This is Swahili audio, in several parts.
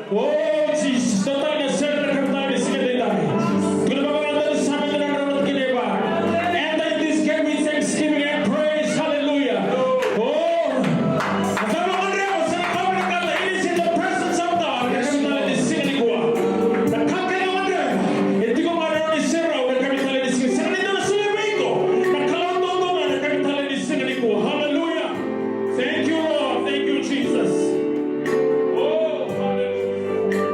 Oh Jesus, total na center kami tayo ni sige tayo. Kung nababalanda sa amin na naroon kineba. Enter this game with thanksgiving and praise. Hallelujah. Oh, kasama ko rin ako sa kamay ng kata. It is in the presence of God. Kami tayo ni sige ni Kuwa. Nakakaya naman rin. Hindi ko maroon ni Siro. Kami tayo ni sige. Sa nito na silibay ko. Nakalawang doon na kami tayo ni sige ni Kuwa. Hallelujah. Thank you Lord. Thank you Jesus. Oh, hallelujah.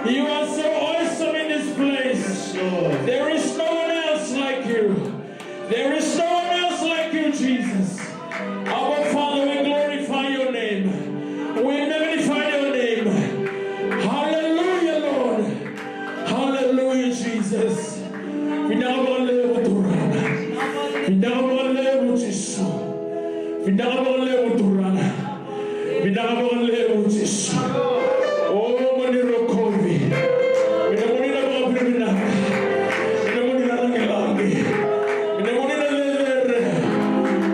You are so awesome in this place. There is no one else like you. There is no one else like you, Jesus. Our Father, we glorify your name. We magnify your name. Hallelujah, Lord. Hallelujah, Jesus. Vinagalevu Turana. Vinagalevu Jesu. Vinagalevu Turana. Vinagalevu Jesu. Oh, Manirokovi. Vinamonina Babina. Vinamonina Rangelagi. Vinamonina Levere.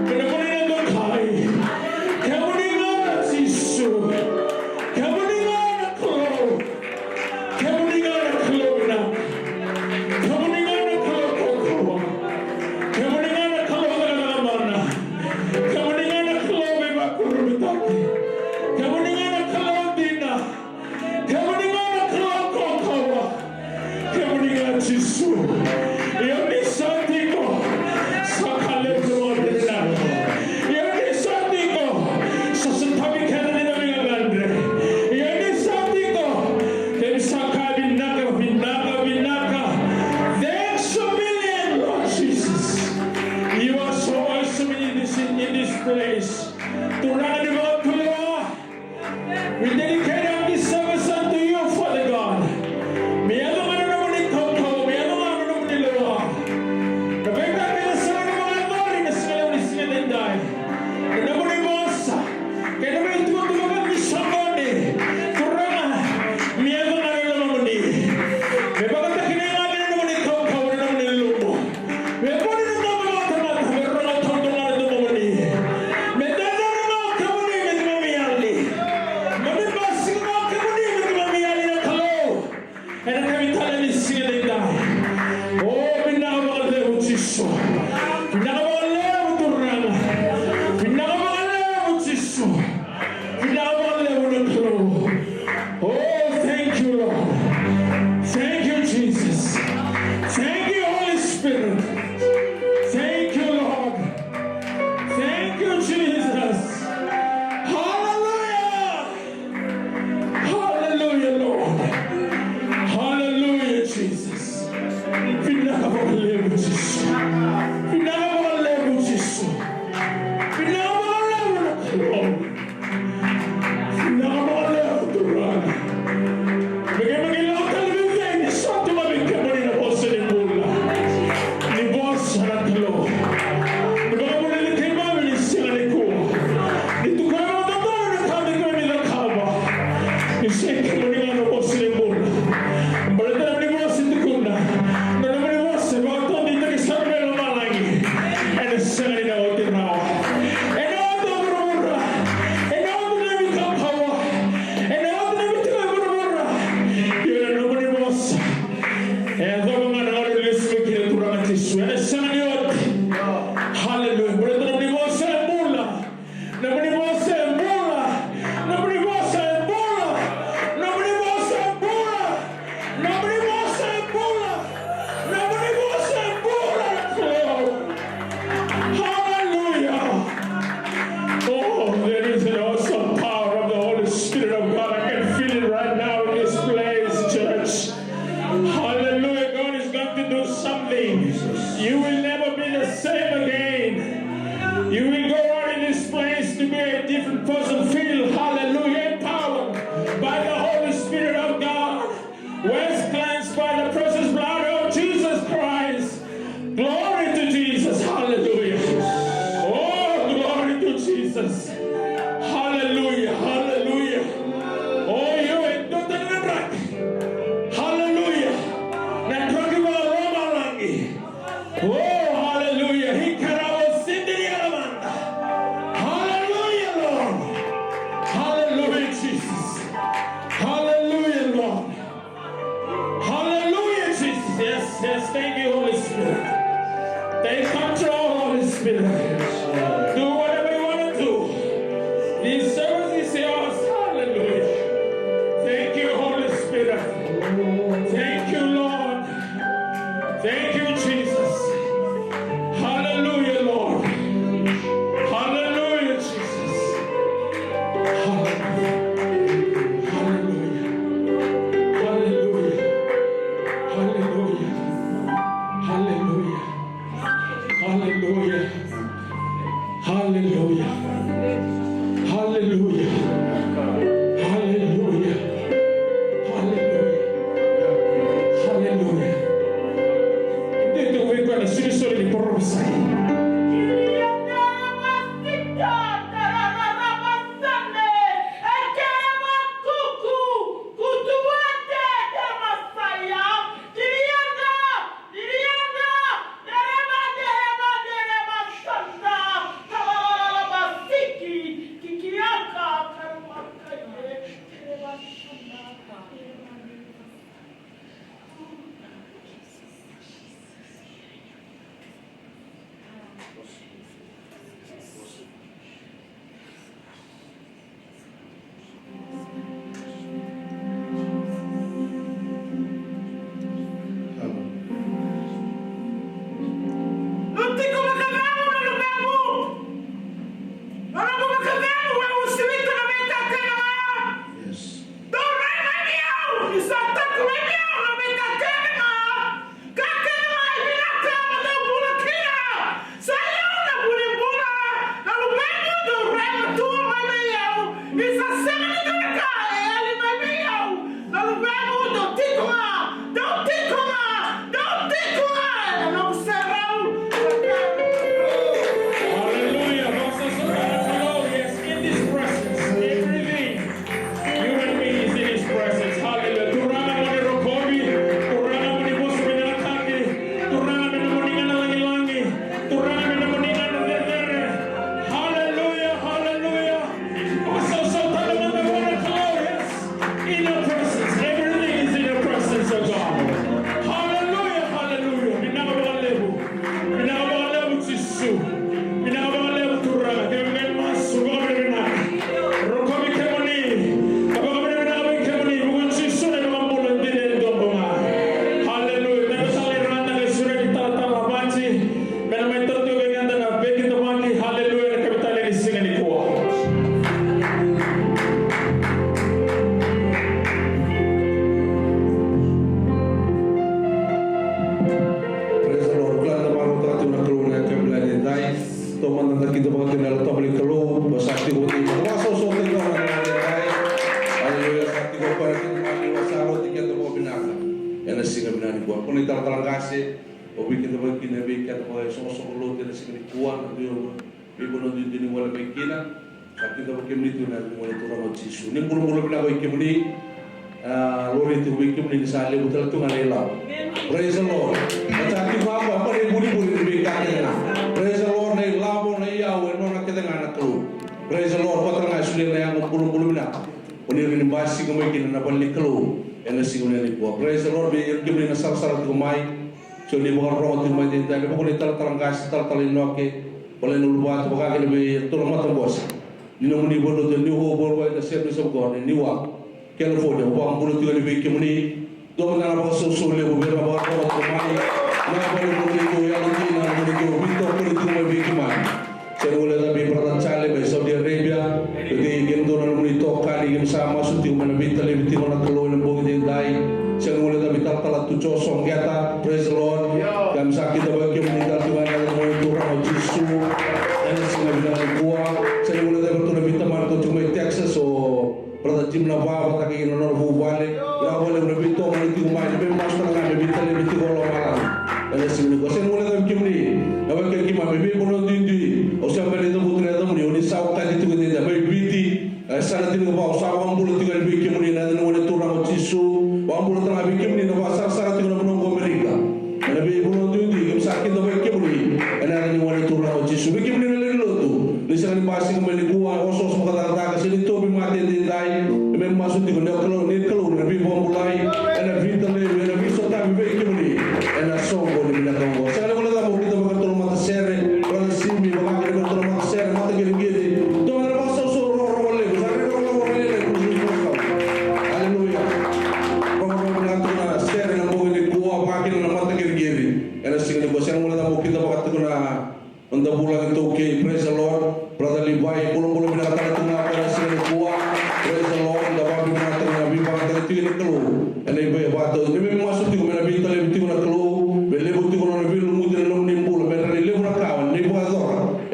Vinamonina Dokai. Kamonina Jesu. Kamonina Klo. Kamonina Klona. Kamonina Kloko. Kamonina Klona. Kamonina Klobe Bakurutaki. Kamonina Klodina. Kamonina Klokokawa. Kamonina Jesu. Yoni Santiko. Sakale Klodina. Yoni Santiko. Sasantami Kanina Mingandre. Yoni Santiko. Then Sakabinaka, Vinaka, Vinaka. Thanks a million, Lord Jesus. You are so awesome in this place. Turana Devotula. We dedicate our this service unto you, Father God. Me alone Koko, me alone Loa. The way back in the sun of my body, the smell of the sin and die. The nobody was. Get away to the somebody. Turana. Me alone. Me Baba Takina, nobody Koko, nobody Lumo. Me put it on the water, me run out on the money. Me don't know, come on in with Mommy Ali. Mommy Bassing, come on in with Mommy Ali. Hello. And I'm telling you, see they die. Oh, we now want to live Jesus. We now want to live to run. We now want to live Jesus. We now want to live to grow. Oh, thank you, Lord. Thank you, Jesus. Thank you, Holy Spirit. Thank you, Lord. Thank you, Jesus. Hallelujah. Hallelujah, Lord. Hallelujah, Jesus. We now want to live with Jesus. We now want to live with Jesus. We now want to live with the Lord. We now want to live with the run. Bagaimana lokal bintang ni satu mabing kemari na bosa ni mula. Ni bosa na talo. Ni bagaimana ni kemari ni sila ni ko. Ni tukar mo tato na kami kami na kaba. Ni siya kemari na bosa ni mula. Balita ni bosa ni kuna. Na naman ni bosa bakto dito ni sabi na malagi. And sila ni na otin na. And oto mura. And oto na mi kapawa. And oto na mi tukar mura. Yun na naman ni bosa. And the woman ordered to speak in the Quran to swear. And son of hallelujah. But the nobody was saying Mula. Nobody was saying Mula. Nobody was saying Mula. Nobody kuwa kuni talang kasi obi kita bakina be kita ba so lo tena sikini kuwa na dio be bono dini wala bekina kita bakimni tu na wala tu ra Yesu ni mulu bila ko ikimni lori tu ikimni sale butal tu ngalela. Praise the Lord. Macam tu apa ni buli be kakena. Praise the Lord nei labo nei yawe no na kita ngana tu. Praise the Lord patanga sulia na yang mulu bila Unir ni basi kami kini na balik kelu, energi kami ni buat. Praise the Lord, biar kami na sar tu mai. So ni bukan orang tu mai jadi, tapi bukan itu talang gas, talang inoke, boleh nulubat, bukan kini biar tu rumah tembus. Ni namun ni bodoh tu ni ho bodoh itu siapa sebab ni wak, California, wak bodoh tu ni biar kami ni, dua mana apa so le biar apa orang tu mai, mana boleh bodoh itu yang ni na bodoh itu, biar bodoh tu mai biar kami. Saya boleh tapi pernah cale by Saudi Arabia, jadi gitu orang monitor kali yang sama suti mana bital lebih mana kalau yang boleh dai. Saya boleh tapi tak tu cosong kita, praise the Lord. Kami sakit bagi meninggal Tuhan yang monitor orang Yesus. Dan semua bilang kuah. Saya boleh tapi tu lebih teman tu cuma Texas so pernah jimlah bawa tak ingin orang balik. Yang boleh lebih tu monitor rumah lebih master kan lebih bital lebih kalau malam. Dan semua saya boleh tapi kini, apa kaki mami lebih bono tinggi. Usia beli tu putera tu muni, sauk tadi tu kita dah berbiti. Sana tidak bawa sawang bulu tinggal bikin muni, nanti orang itu orang Yesus, orang bulu tengah bikin muni, nampak sara tinggal menunggu Amerika. Nabi bulu tinggi, kita sakit tu bikin muni, nanti orang itu orang Yesus bikin muni lagi tu. Di sana pasti kembali kuah, osos mengatakan tak sini tu bimati dindai, memang masuk di kena kalau nabi bom mulai, nabi terlebih nabi sota bikin muni, nabi songko di belakang. Saya boleh tahu kita bakal tolong mata sere. Simi bakal bertolong mata sere mata gini. Tuhan ada masa suruh orang boleh. Saya orang boleh. Haleluya. Orang mengatur sere yang boleh kuah bakal mata gini. Ada sini bos yang mulai tahu kita bakal tuna untuk bulan itu okay. Praise the Lord. Brother Levi belum mengatur tuna ada sini kuah. Praise the Lord. Dapat mengatur nabi bakal tinggi kelu. Ini batu. Ini masuk di mana bintang lebih tinggi kelu. Beli bukti kalau nabi lumut dan lumut nimbul.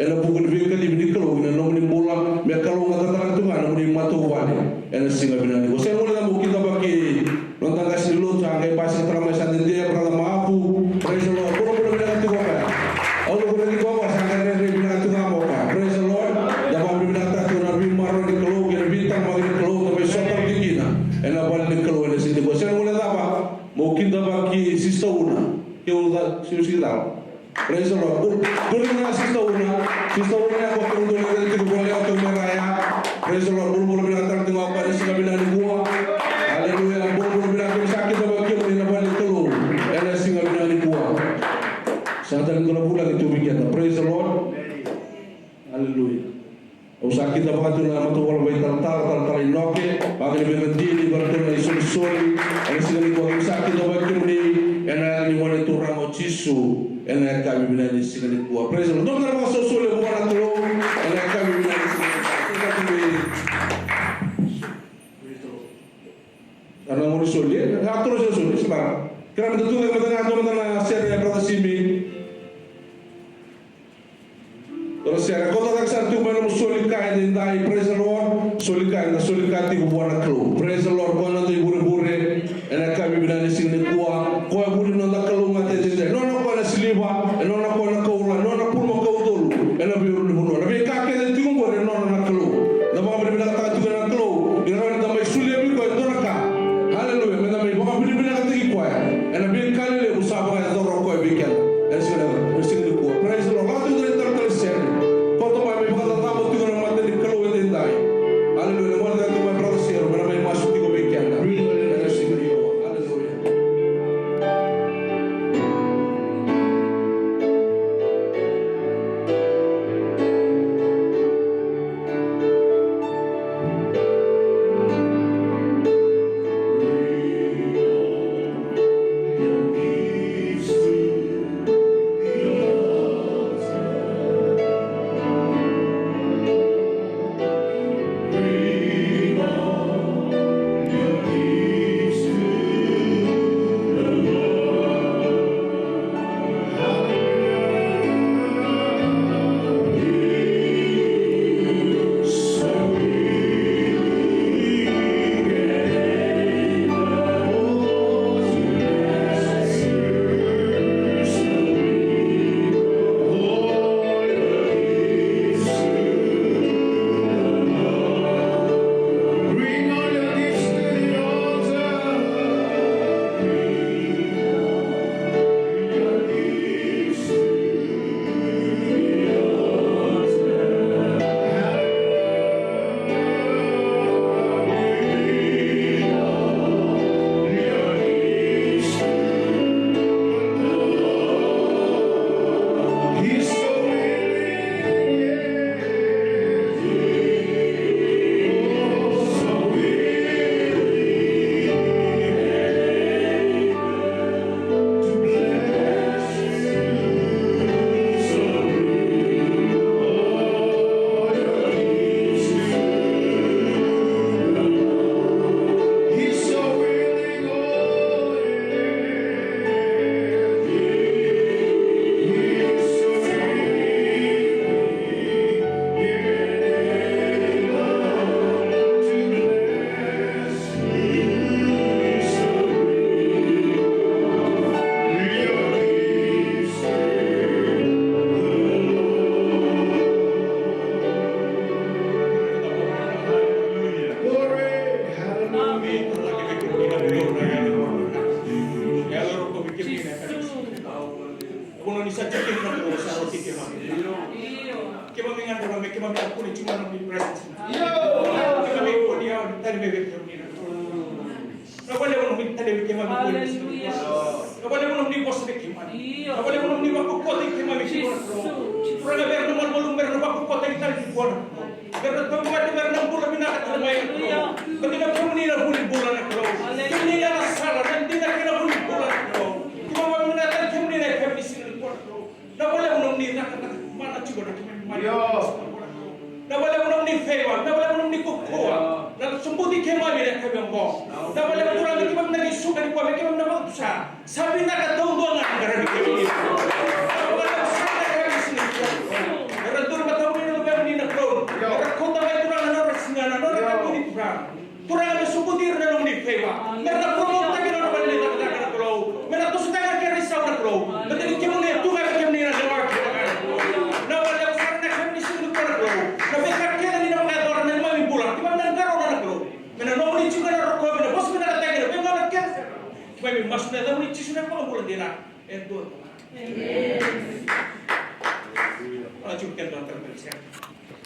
Ela bukan vika di bini kalau ina nomor ni bola me kalau ngata tarang tu kan nomor ni matu wani ela singa bina ni saya mulai nambu kita bagi nonton kasih dulu jangan pasang teramai santai dia pernah maafu praise the Lord pura bina tu apa Allah pura di bawah sangat ni bina tu apa praise the Lord dapat bina tu nabi maru di kalau kita bintang bagi di kalau tapi sopan di kita ela balik di kalau ela sini saya mulai apa mungkin dapat ki sista una que udah sisi Praise the Lord. Dulu na sista una ako kung dulu na dito boleh ako meraya. Praise the Lord. Bulu bilang tarang tengok apa di sini bilang gua. Haleluya. Bulu bilang kung sakit apa kau ni nabalik telu. Ela singa bilang gua. Satan kalau pulang itu bikin. Praise the Lord. Haleluya. Sakit apa tu nama tu kalau bayi tal inoke. Bagi berhenti di bertemu isul-isul. Ela singa gua sakit apa kau ni. Ela ni mana tu orang Yesus. Ela kami bina di sini kuah. Praise the Lord. Tuhan nama sosole bukan atau ela kami bina di sini. Karena mau sosole, atur sosole sekarang. Kerana itu yang bertengah seri berada sini. Terus saya kota tak satu mana sosole kaya di dai. Praise the Lord. Sosole kaya tiga bulan kelu. Praise the Lord. Kau nanti bure-bure. Ela kami bina di sini kuah. Kau bure nanti kelu ngate jadi. Nono siliba enona ko na ko la nona pulmo ko dulu ena biuru ni buno nabi ka ke ti ngo re nona na klo na ba mri bila ta tu na klo ira na mai sulia bi ko dona ka haleluya me na mai ba mri bila ka ti ko ena bi ka le usaba ga do ro ko bi ken esira esira ko praise the Lord la tu de tar ser ko to mai ba ta ta bo ti na mate ni klo de dai haleluya mo da tu mai brother ser me na mai masu ti ko bi ken chekin na ko sa roti ke mami. Ke mami nga ko ke mami ko ni chuma ni presence. Ke mami ko dia tadi bebe ke mami. Na wala mo ni tadi ke mami ko. Na wala mo ni boss ke mami. Na wala mo ni wako ko ke mami ko. Pura ver no mo ver no wako ko tadi ko. Pero to mo ver no pula minaka ko may. Kasi na ko ni na huli bulan na ko. Hindi na sala hindi na kina huli bulan ko. Kung mo na tan kung ni na kami sin ko. Na wala mo ni na mana chigo na kami. Na wala mo ni favor, na wala mo ni kukuha. Na sumbuti ke mami na kami mo. Na wala mo ra ni kami na isuka ni ko kami na mo sa. Sabi na ka tundo na ngara ni kami. Na wala sa na kami sin ko. Pero tur mataw ni no kami na ko. Pero ko ta may turang na ro singana no ra ko ni turang. Turang na sumbuti na no ni favor. Pero promote ta kino na bali na ka ko. Pero to sa ka ri sa na ko. Pero ni kemo ni tu ka kemo ni na dewa ko. Na wala sa na kami sin ko na ko. Na be ka kaya ni na ka dor na mami bulan. Di ba nang garo na ko. Mena no ni chuga na ko na bos mena ta kino. Be na ka. Kaya mi mas na da ni chisu na ko bulan dina. Ento. Ajukan dan terpercaya.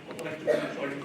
Apa yang kita soal ini?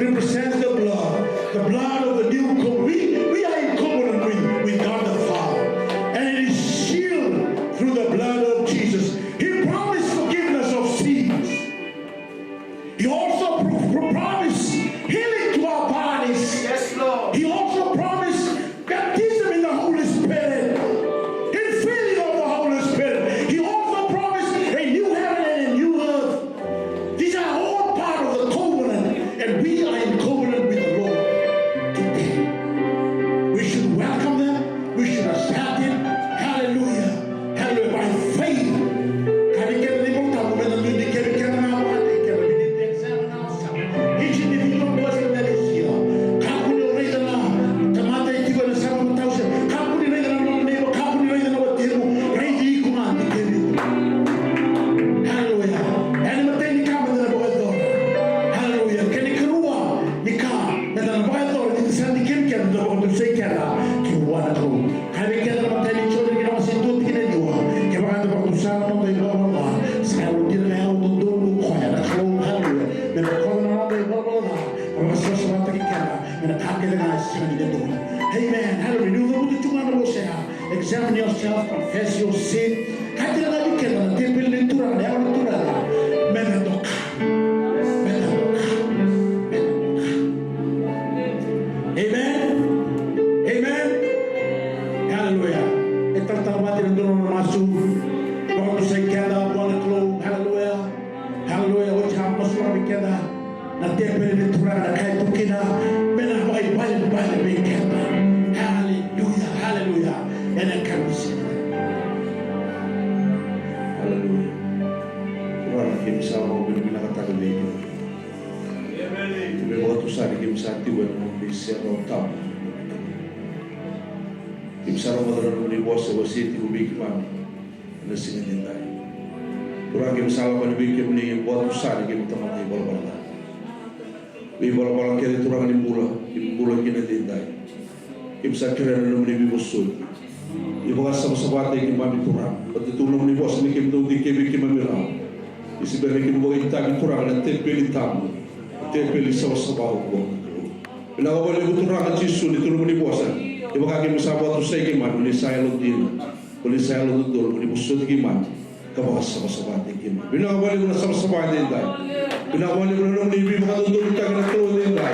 represents the blood of the new covenant. We are in covenant with God the Father, and it is sealed through the blood of Jesus. He promised forgiveness of sins. He also promised healing to our bodies. Yes, Lord. He also promised baptism in the Holy Spirit, infilling of the Holy Spirit. He also promised a new heaven and a new earth. These are all part of the covenant, and we are in covenant with the Lord today. We should welcome them. We should accept it. Hallelujah. Hallelujah. By faith. Each individual person that is here. Amen. Hallelujah. Examine yourself, confess your sin. Amen. Amen. Hallelujah. Hallelujah. Hallelujah. Hallelujah. Hallelujah. And I can receive. Hallelujah. Tuhan kimsa mau berbina kata beliau. Kami waktu saat kimsa tiba dengan bisa rotam. Kimsa Ramadan meni bos wasi tiba bikman nasi nindai. Tuhan kimsa lawan bikin meni waktu saat kim teman tiba bala. Bibola bala kiri Tuhan imbula kini nindai. Kimsa kira dalam meni bibosul. Ibu kasih sama-sama yang kami Tuhan. Betul meni bos ni kim tu dikim memilau. Isi berikin buat kita Tuhan dan tempel tamu. Tempel sama-sama buat. Bila awal itu Tuhan Yesus itu meni bos. Ibu kaki musabat tu saya kiman, boleh saya lutin, boleh saya lutul, boleh musuh kiman. Kamu sama-sama yang kiman. Bila awal itu sama-sama yang dah. Bila awal itu belum dibi bukan untuk kita kena keluar yang dah.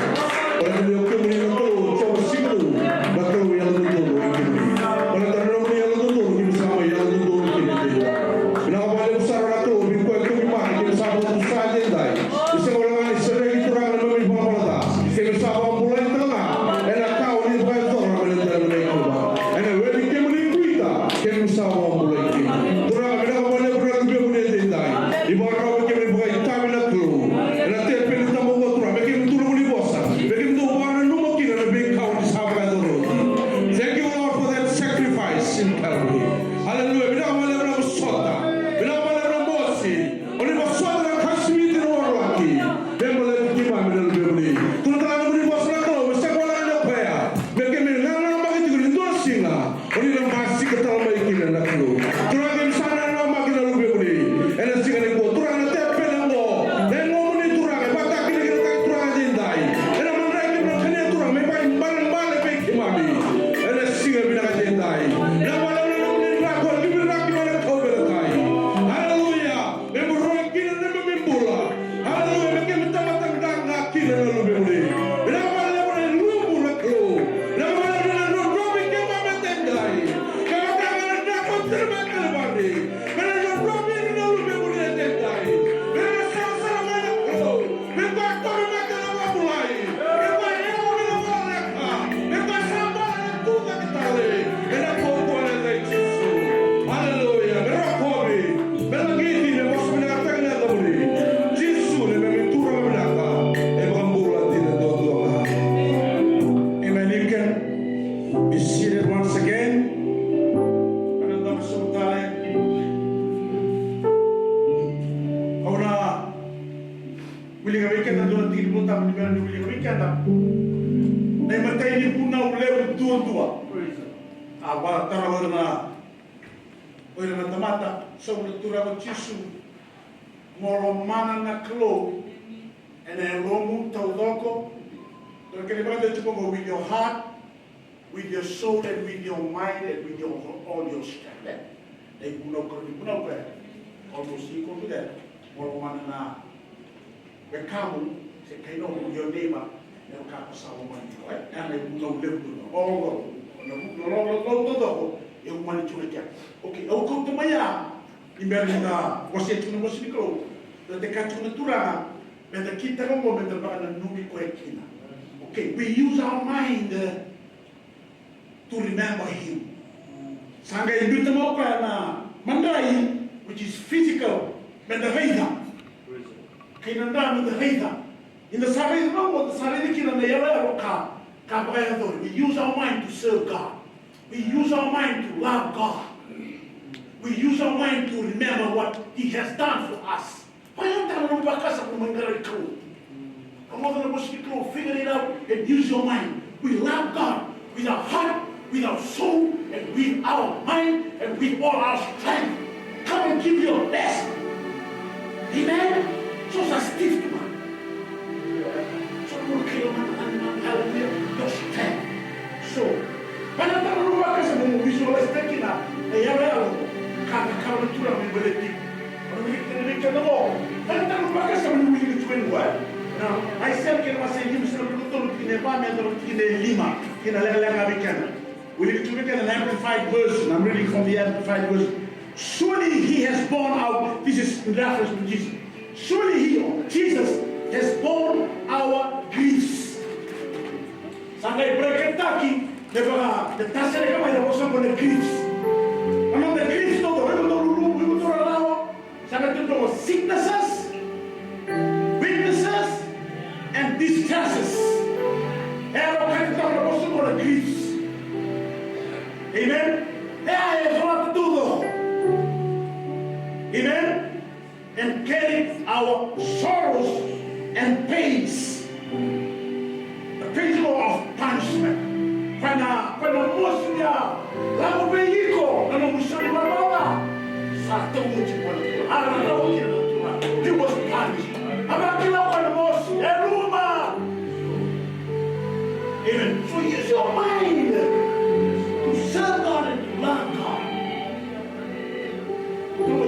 Kalau dia okey boleh keluar, coba situ, betul yang lutul mungkin. Kalau tak belum yang lutul, kita sama yang lutul mungkin. Bila awal itu sarana keluar, bila kau kiman, kita sama tu saja yang dah. Bisa orang ini sering itu orang memilih bola. Kita sama mulai tengah, enak kau ni bukan orang. And when he came in Kuita, came Sawa Mulaki. Turang, I don't want to bring you in the night. If I don't give him a time in a clue, and I tell him to go to make him to Rulibosa, make him to one and no king and a big count is half by the road. Thank you, Lord, for that sacrifice in Calvary. Hallelujah. We don't want to have a soda. We don't want to have a bossy. Only for soda and Kashmir in Orwaki. Then we'll let him have a little bit. To the time we was not over, second one in the prayer. Make him in Oni masih ketal mai kina nak lu. Turang yang sana nama kina lu beli. Ena singa ni ko turang na tepe nango. Nengo muni turang bata kina kina kai turang jindai. Ena mandrai kina kene turang me pai balan bale pe kimami. Ena singa bina ka jindai. Na bala na muni na ko ki bina ki mana ko bela kai. Hallelujah. Me burro kina ne me bula. Hallelujah. Me ke mata mata na kina lu beli. Ena bala na lu bula ko. Na bala na Agora trabalhando na tomata sobre turabo tisu molomana na klo ene lomu taudoko with your heart, with your soul, and with your mind, and with all your strength. They almost equal to that. One na bekamu se kaino your neighbor ne ka pasawo man right and they no live all no e umani chulekia okay o ko to maya imberna você tu no musicro de ka tu natura but the kita ko mo betul ba na nubi ko ekina okay we use our mind to remember him sanga induta mo ka na mandai which is physical but the faith Kinanda the Rita. In the Sabbath, no, the Sabbath, we use our mind to serve God. We use our mind to love God. We use our mind to remember what He has done for us. Why don't you figure it out and use your mind? We love God with our heart, with our soul, and with our mind, and with all our strength. Come and give your best. Amen. So stiff to man. So hallelujah, your strength. So, when I'm not going to visualize taking up, the yellow can't come to them with it. Now, I said, I say, you should look in the environment in the Lima, in a level we need to look at an amplified version. I'm reading from the amplified version. Surely He has borne out, this is in reference to Jesus. Surely Jesus has borne our griefs. Sampai berkentaki, the tasere kama ina bosan pada griefs. Among the griefs, no, we will allow. Sampai tu sicknesses, weaknesses, and distresses. Ela akan kita bosan pada griefs. Amen. É falar tudo. Amen. And carry our sorrows and pains, the pain of punishment. When Mosya, Lamo Beiko, and Musani Mama, he was punished. Abakila and Mos, Eruma. Amen. So use your mind to serve God and to love God.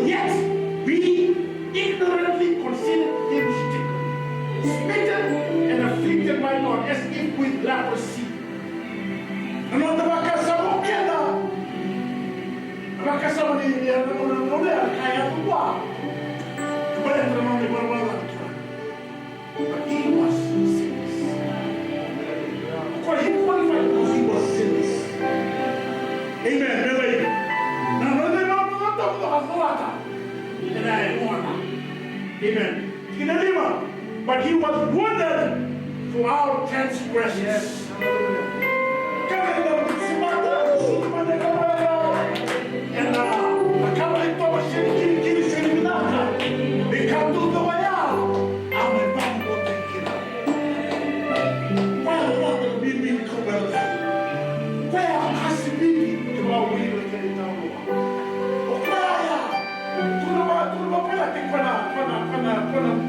Yes, we ignorantly considered him smitten and afflicted by God as if with leprosy. Another Bakasamo Keda Bakasamo Kaya Tua. But he was sinless. For he qualified because he was sinless. Amen. Amen. But he was wounded for our transgressions.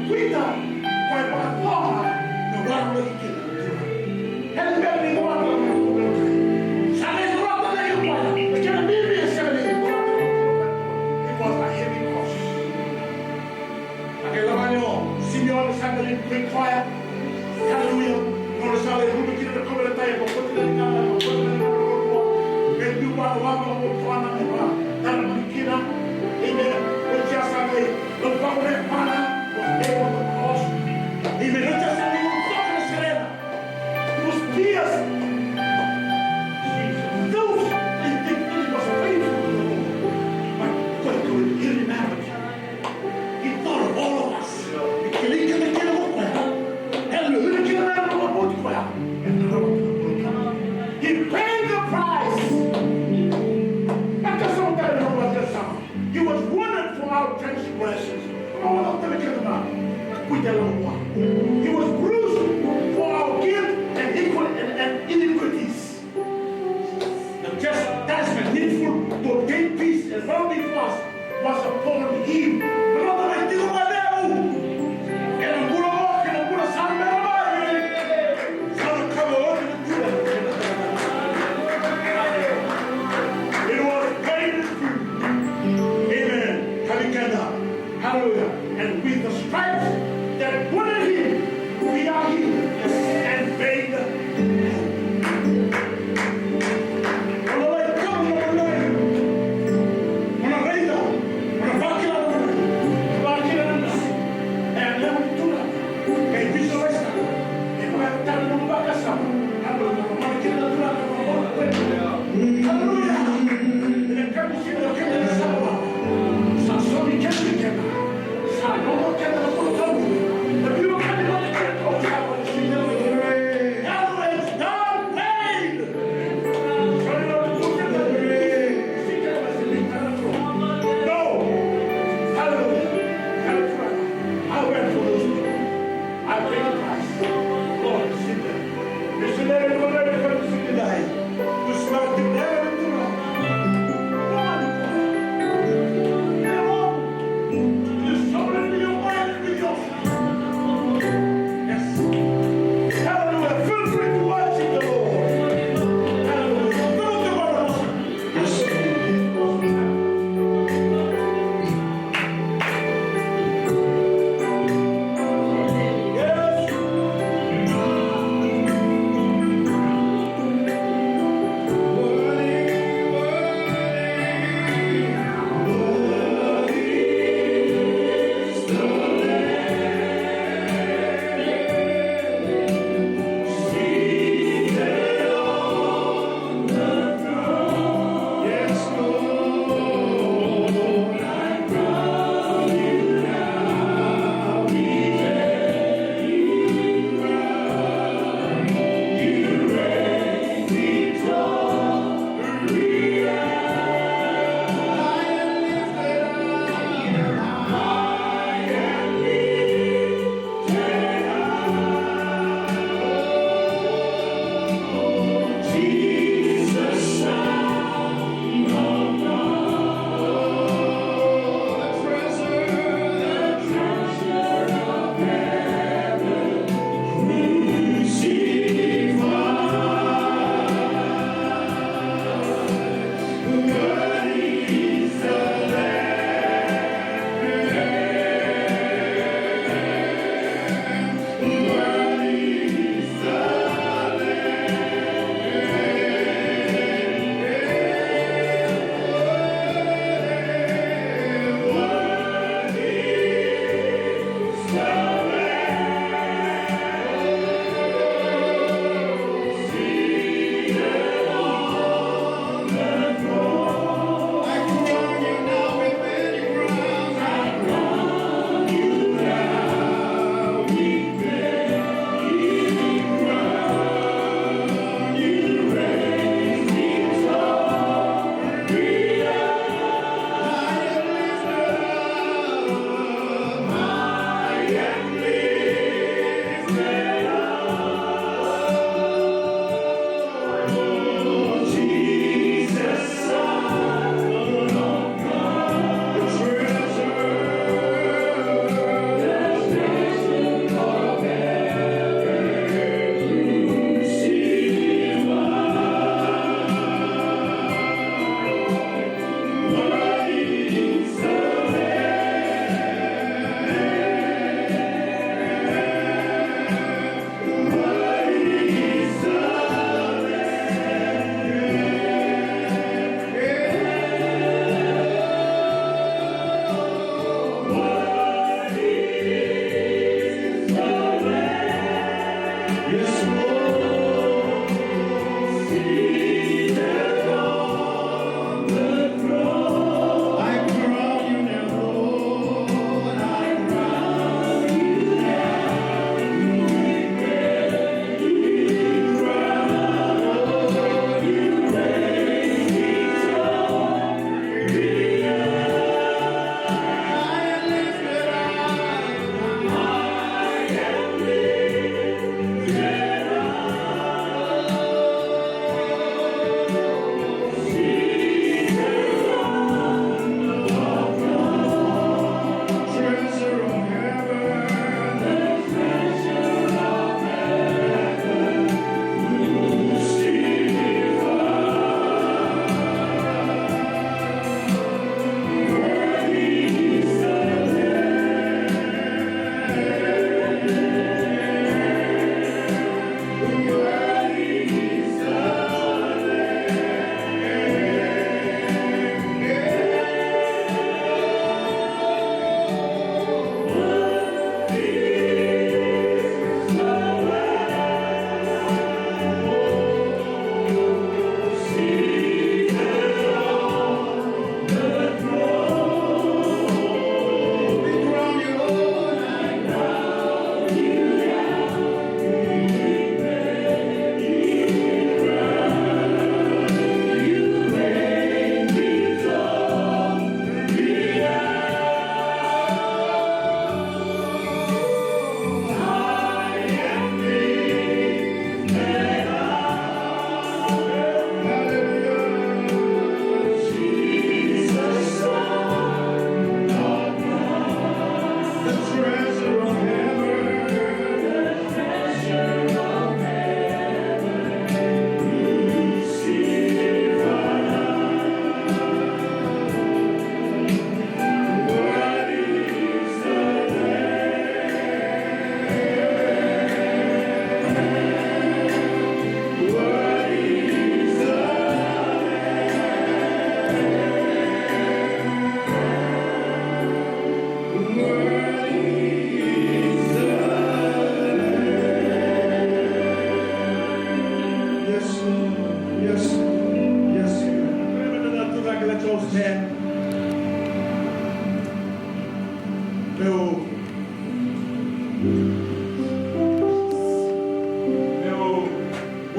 Cuida, vai para fora, não vai para aqui.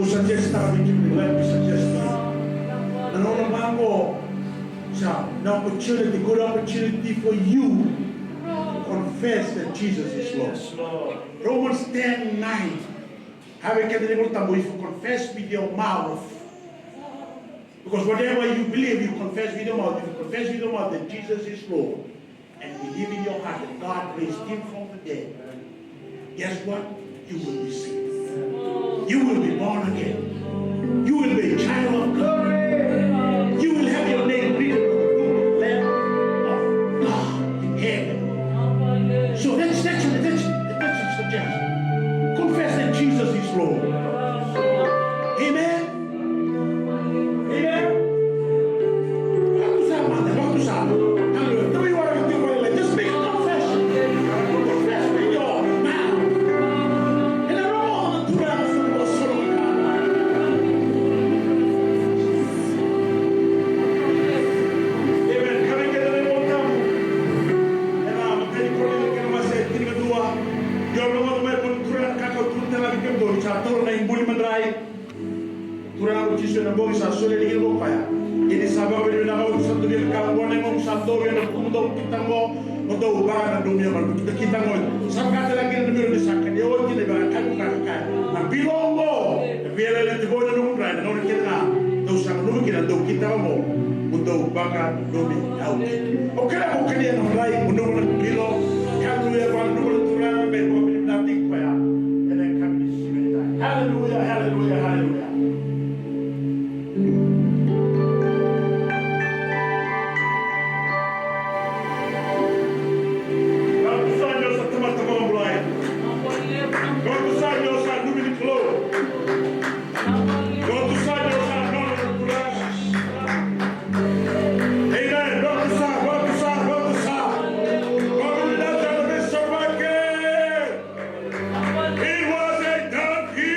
suggest something, let me suggest to you. Ano naman ko sa opportunity, good opportunity for you to confess that Jesus is Lord. Romans 10:9. Have you if you confess with your mouth, because whatever you believe, you confess with your mouth. If you confess with your mouth that Jesus is Lord, and believe in your heart that God raised him from the dead, guess what? You will be saved. You will be born again. You will be a child of God. You will have your name written on the book of the Lamb of God in heaven. So that's a suggestion. Confess that Jesus is Lord. Amen. Amen. Just make a confession. Confess with your mouth. And I don't want to do that for the soul of God. Amen. Kami kita na po tamu. And magkali ko rin ka naman sa tinig dua. Yung mga may punturan kakautunta na bigyan doon. Sa toro na imbuli mandray. Turang ako Kristo na bong sa sulit hingin mo kaya. Ini sabab ini nak usah tu dia kalau boleh ngom satu yang untuk kita mo untuk ubah dan dunia baru kita mo. Sama kata lagi yang dunia disahkan dia orang kita berangkat bukan. Nah bilong mo biar lagi tu boleh nunggu dan orang kita tu sang nunggu kita mo untuk ubah dunia out. Okey lah mungkin dia nak lagi menunggu bilong kalau dia orang nunggu turang berbuat nanti kaya. Dan kami disini. Hallelujah, hallelujah, hallelujah. It was a donkey.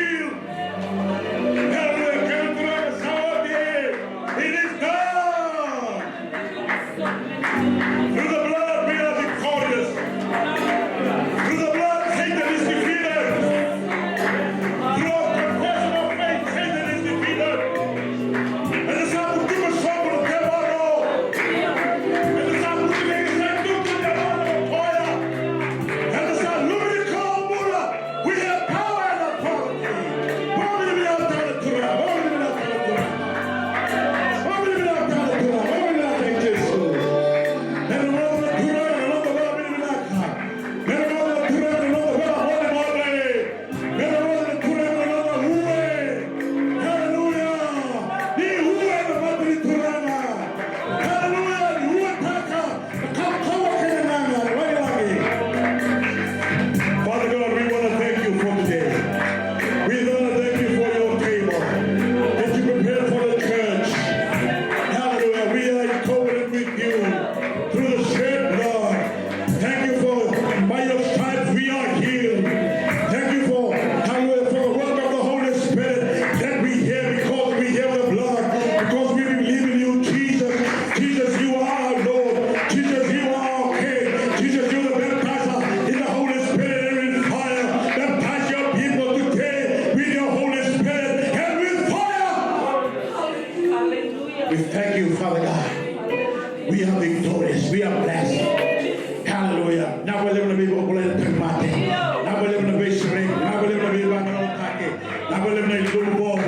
na ilubo,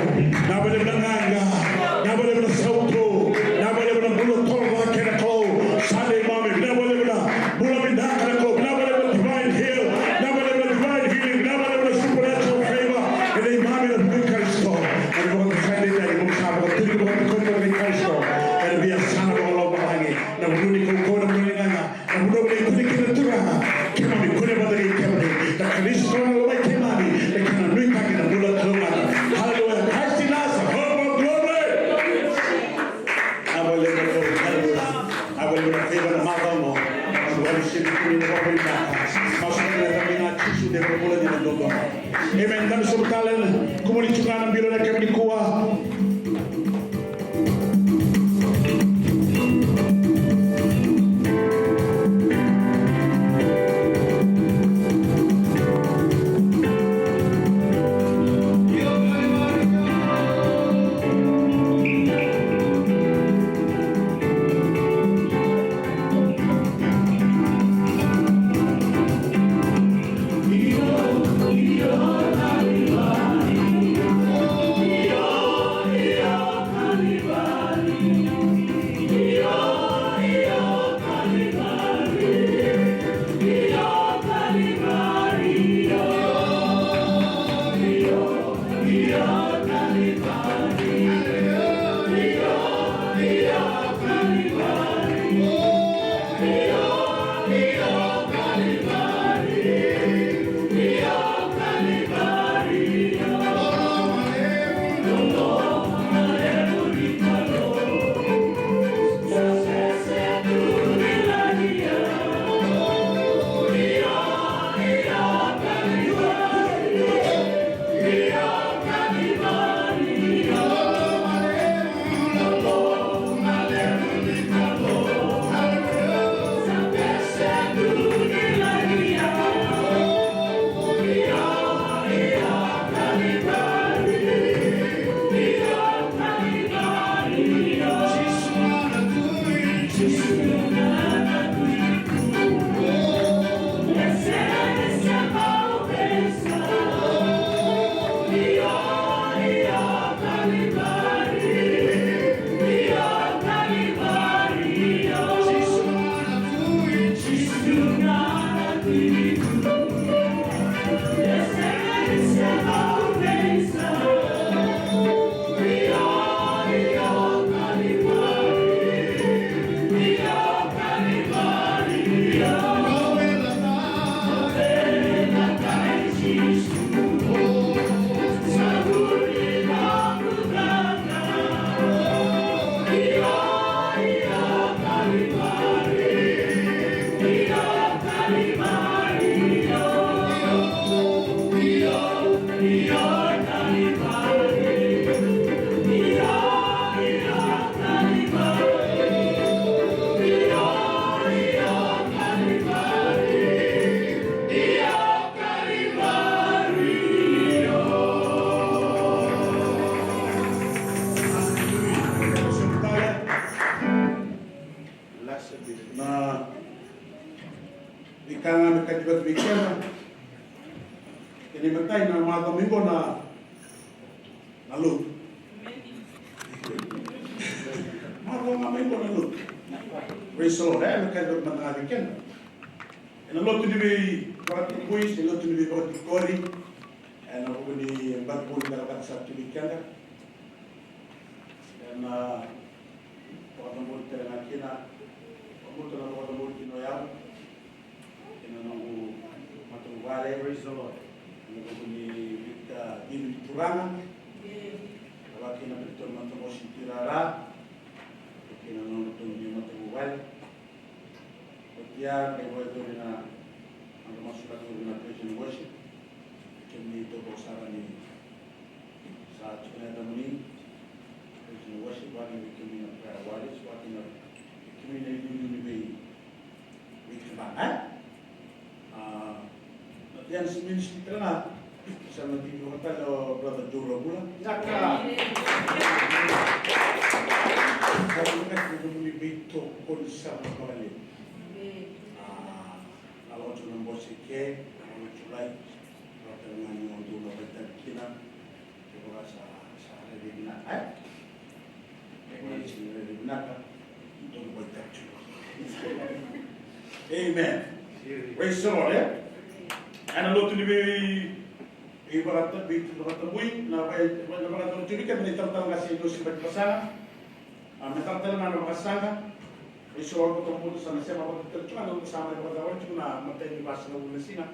nabale na nganga, nabale na sauto, nabale na bulo tolo na kenako, Sunday mami, nabale na bulo bindaka na ko, nabale na divine heal, nabale na divine healing, nabale na supernatural favor, and then mami na bulo Kristo, and mo ka Sunday na mo ka mo tuli mo ko ko ni Kristo, and biya sana mo lo bahangi, na bulo ko ko na bulo nganga, na bulo ko ni kinatura, kemami ko na badali kemami, na Kristo na lo may kemami, na kananui pa kina bulo tuma, hallelujah, Christ in us, hope of glory. I will live the Lord, hallelujah. I will live the favor of my God. I will worship you in the open back. Amen. Kami sumutalan, kumulichukan ang bilo na kami kuha. Na ika nga nagkadibat-bigyan kinibatay na mga Domingo na nalut. Mga Domingo na nalut. Praise the Lord. Ayan, nagkadibat-bigyan. Inalot ni may barat ni Kuis, inalot ni may barat ni Kori, and ako ni Bagpul kalakat sa Tibigyan ka. And pagkakamot ka na kina, pagkakamot na pagkakamot kinoyaw, kinanong matungwale, praise the Lord. Ano ko ni Vika Dino Turangan, kawaki na pito matungkol si Tirara, kinanong itong ni matungwale. Kaya kay Boy ito na ang masulat ko na praise and worship. Kami ito po sa ni sa Chikineta Muni. Praise and worship. Wali kami na prayer warriors. Wali na kami na yung may wikibaan. Yan si ministry ka na. Sa matibyo ka talo, Brother Juro Mula. Yaka! Sabi ka, kung lumibito ko sa mga Alonso ng Bosike, Alonso Julay, Rotterdam ng Dulo Betan Kina, Amen. Praise the Lord. Ana lo tu libe ibarat bit bui na barat tu kan ni tal kasi do si pasana. Mental na makasanga. Praise the Lord ko to sana sema ko tu ano sama ko daw tu na matay ni bas na ulasina.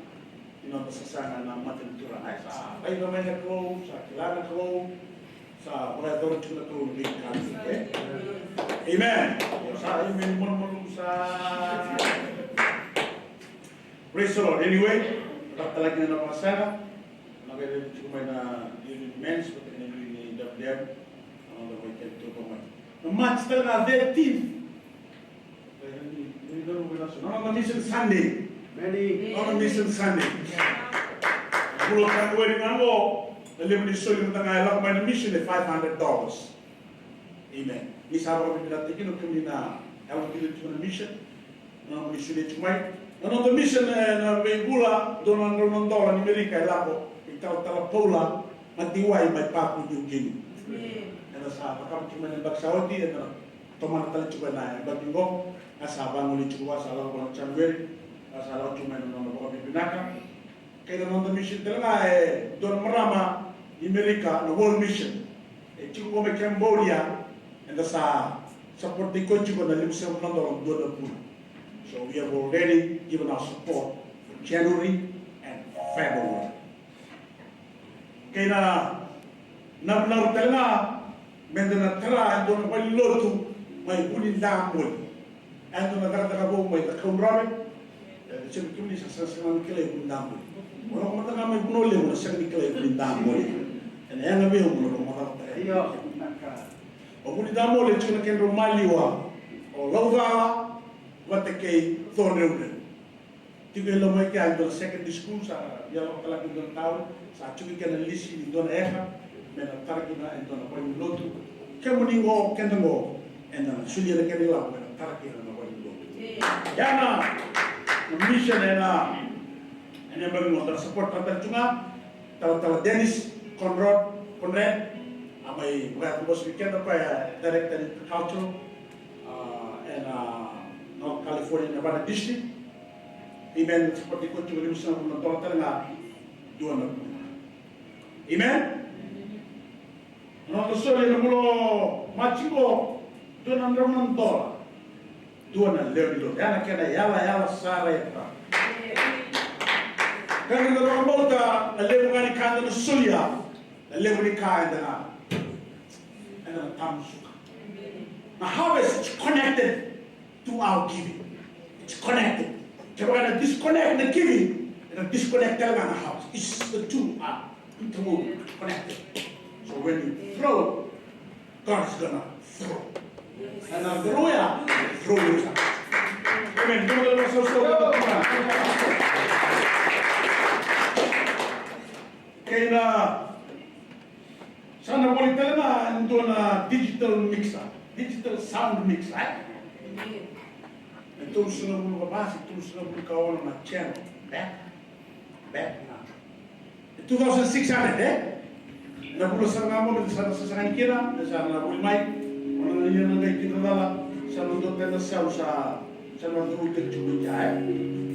Ino pasasanga na matay tu ra sa ay no may ko sa kilala ko sa brother tu na tu big kan. Amen. Sa amen mon sa Praise the Lord. Anyway, talaga na napakasana. Nagayari ko may na men's, pati na yung WM. Ang may kento ko may. No match talaga, 13th. On a mission Sunday. On a mission Sunday. Pulo ka ko rin ako. Alam ni Soy yung tangayala ko may na mission ay $500. Amen. Isa ko pinatikin ko na ewan ko na mission. No mission ito may. Ano to mission na bula doon ang dola ni Amerika lapo itaw pula matiway may papo yung gini. Ano sa pakam cuma ng bagsawati ano toman tal juga na baginggo asabang ulit juga salah ko chamber asala cuma ng mga bibinaka kaya no to mission talaga doon marama ni Amerika na world mission chugo may Cambodia and sa support ko chugo na limsa ng dola doon. So we have already given our support for January and February. Kaya na talaga, menda na tara, ando na paliloto, may bulindang mo. Ando na tagatagabo, may takamrami. Sabi ko ni sa kilay bulindang mo. Wala ko mataga may bunole mo na siya ni kilay bulindang mo. And ayan nga yung mga matagatagay. O bulindang mo, lechon na kendo maliwa, o laugawa, Watakay Thorneuren. Tigay lang may kaya doon secondary school sa yalo talaga doon tao sa chuki ka na lisi doon eha may nataragi na doon ako yung loto. Kaya mo ningo kenda mo and suliya na kanila may nataragi na ako yung loto. Yan na mission na and yung mga support natin chunga tawa Dennis Conrad may mga boss weekend pa director in culture and North California, Nevada District. Amen. Seperti ko juga bisa menonton tengah dua nak. Amen. Nonton sore na mulo machingo dua nak $1. Dua nak lewi lo. Yana kena yala sare ta. Kan na ro bolta lewi ngani kanda no sulia. Lewi ni kanda na tamsuka. The harvest is connected to our giving. It's connected. If we're going to disconnect the giving and disconnect the house, it's the two are interwoven, connected. So when you throw, God's gonna throw. And now throw ya, throw you out. Amen. Kaya sana boleh talaga ito na digital mixer, digital sound mixer. Ito sunod mo kabasi, ito sunod mo kawan na channel. Back na. 2,600 Napulosan nga mo, sa sasakan kira, sa napulmay, wala na niya nang kita dala, sa nundot na saw sa nandurutag chubot niya.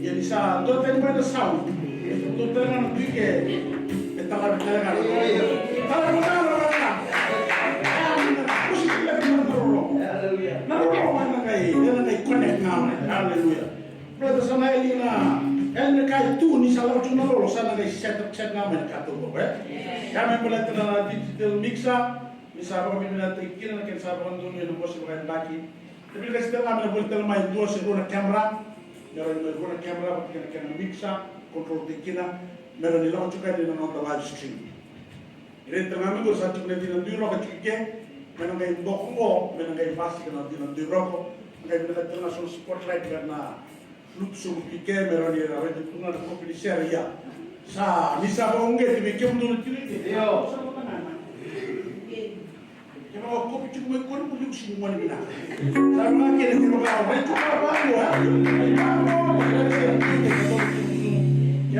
Yan isa, doon tayo ba na saw? Doon tayo nga nagpike, talaga talaga. Talaga mo na. Pusik lang naman narulong. Narulong na kayo, yan na connect naman. Hallelujah. Brother Sanaeli na, elme kahit tu ni salah cuma lolo sana guys set naman kato ko kami pala na digital mixer ni sabi kami na tikin na kin sabi ko doon yung boss ko kan baki tapi kasi tala na bulta may duwa siguro na camera meron na siguro na camera pag kina mixer control tikin na meron nila ko chuka din ng live stream ire tama mo sa tukne din ng duro ka chike meron kay boko meron kay fast ka din ng duro ko kay meron na sa spotlight na Luxo pique meron na rin tuna na kopi di seria sa misa ba unge tibi kem do tiri yo sa mga naman kaya kopi chuko may kono mo luxo mo ni na sa mga kaya tiro ka ay chuko ba yo ha kaya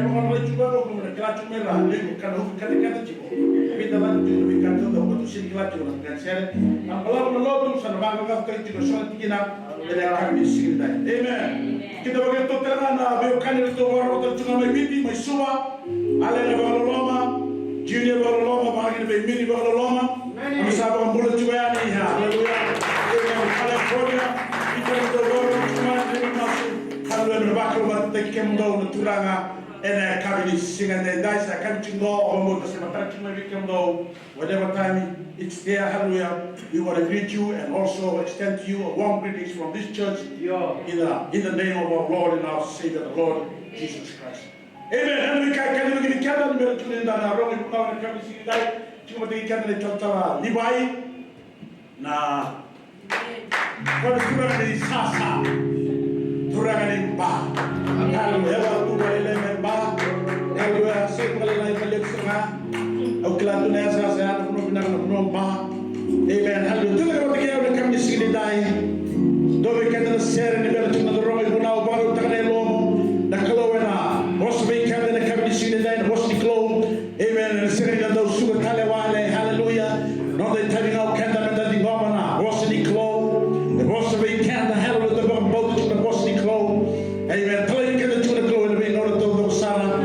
mga ray chuko ko mo na kala chuko ra le ko kana ko kada chuko bita lan chuko bi kanto do ko sini kila tu nak share. Ang kalau menolong sana bangga kau itu juga soal tinggal dan kami sini dah. Amen. Kita begitu terang na bukan itu orang itu cuma mimpi mesua. Ale na baloloma, junior baloloma, bagi na mimpi baloloma. Kami sahabat mulut juga ni. Haleluya. Amen. California kita itu orang cuma terima kasih. Haleluya. Berbakar buat tekem dau naturanga. And kami singa na dai sa kami chingo omo kasi matara chingo bikem do whatever time it's there. Hallelujah. We want to greet you and also extend to you a warm greetings from this church in the name of our Lord and our Savior, the Lord Jesus Christ. Amen. And we can begin to count number 2 in the wrong in power kami singa dai chingo tegi kan na tala Levi na kami sudah di sasa turang ni ba. Hallelujah. Hallelujah. Saya mengalami balik setengah. Aku kelatu naya saya penuh benar penuh bah. Amen. Hallelujah. Tuhan kita berkata oleh kami di sini dai. Doa kita share ni bela cuma dorong ibu nau baru tangan elomo. Dah kalau ena. Bos kita ni kami di sini dai. Bos di kalau. Amen. Sering kita tahu suka kale wale. Hallelujah. Nanti tadi ngau kita menjadi bapa na. Bos di kalau. Bos kita hallelujah. Kita bawa cuma bos di kalau. Amen. Kalau kita cuma kalau lebih nol tu salah.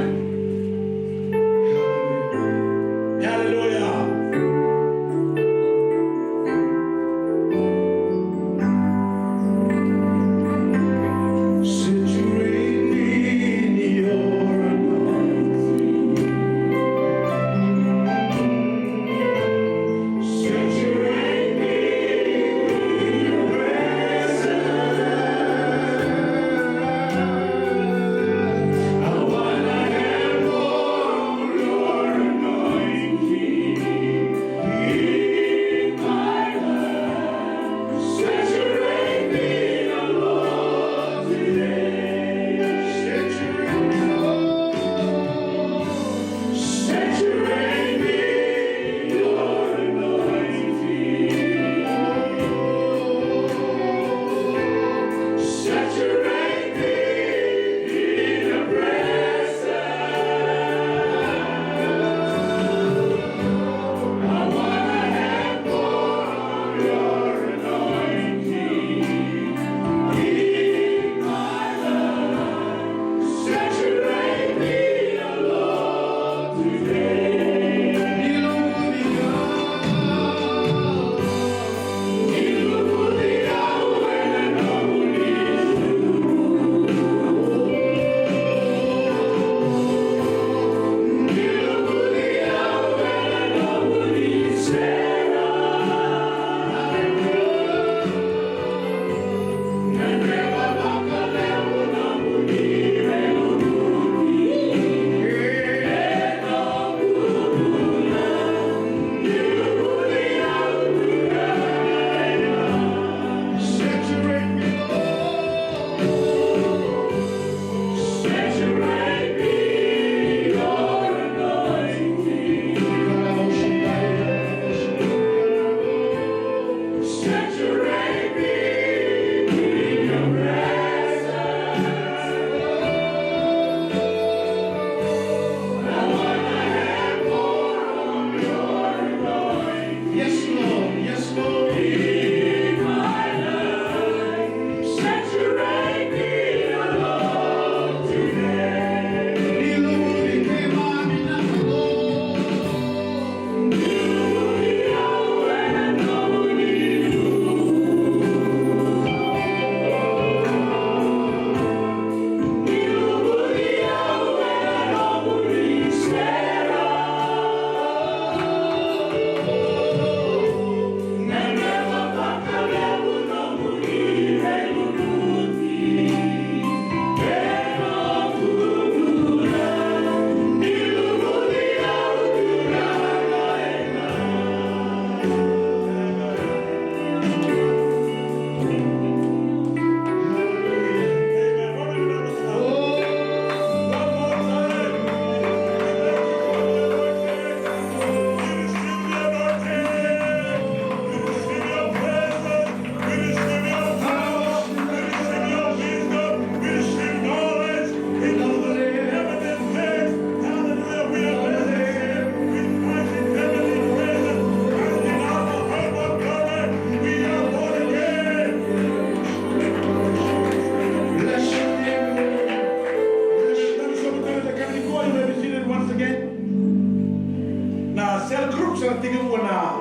sila tiga buana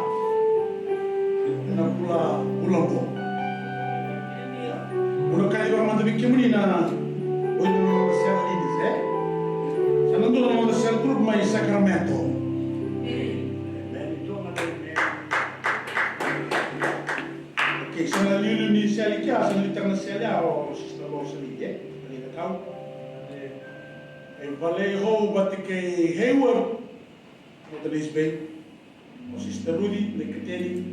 na pula ko. Una kali ba manda bikimuni na oito no sel lidis Sana tu nama sel group mai Sacramento. Okay, sana liu ni sel kia sana litang sel ya o sister lo seli ni kau. Vale ho batike Hayward Modelis Bay o sister Rudy de Criteri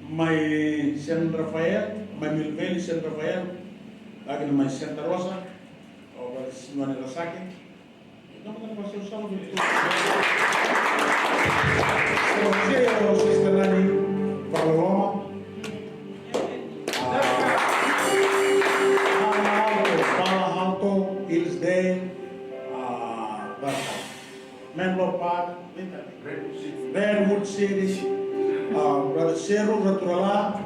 mai San Rafael mai Milveli San Rafael lagi mai Santa Rosa o Simone Rasaki não me passou só no vídeo o sister Nani Paloma Palo Alto Hillsdale Menlo Park, Redwood City, Brother Cerro Naturala,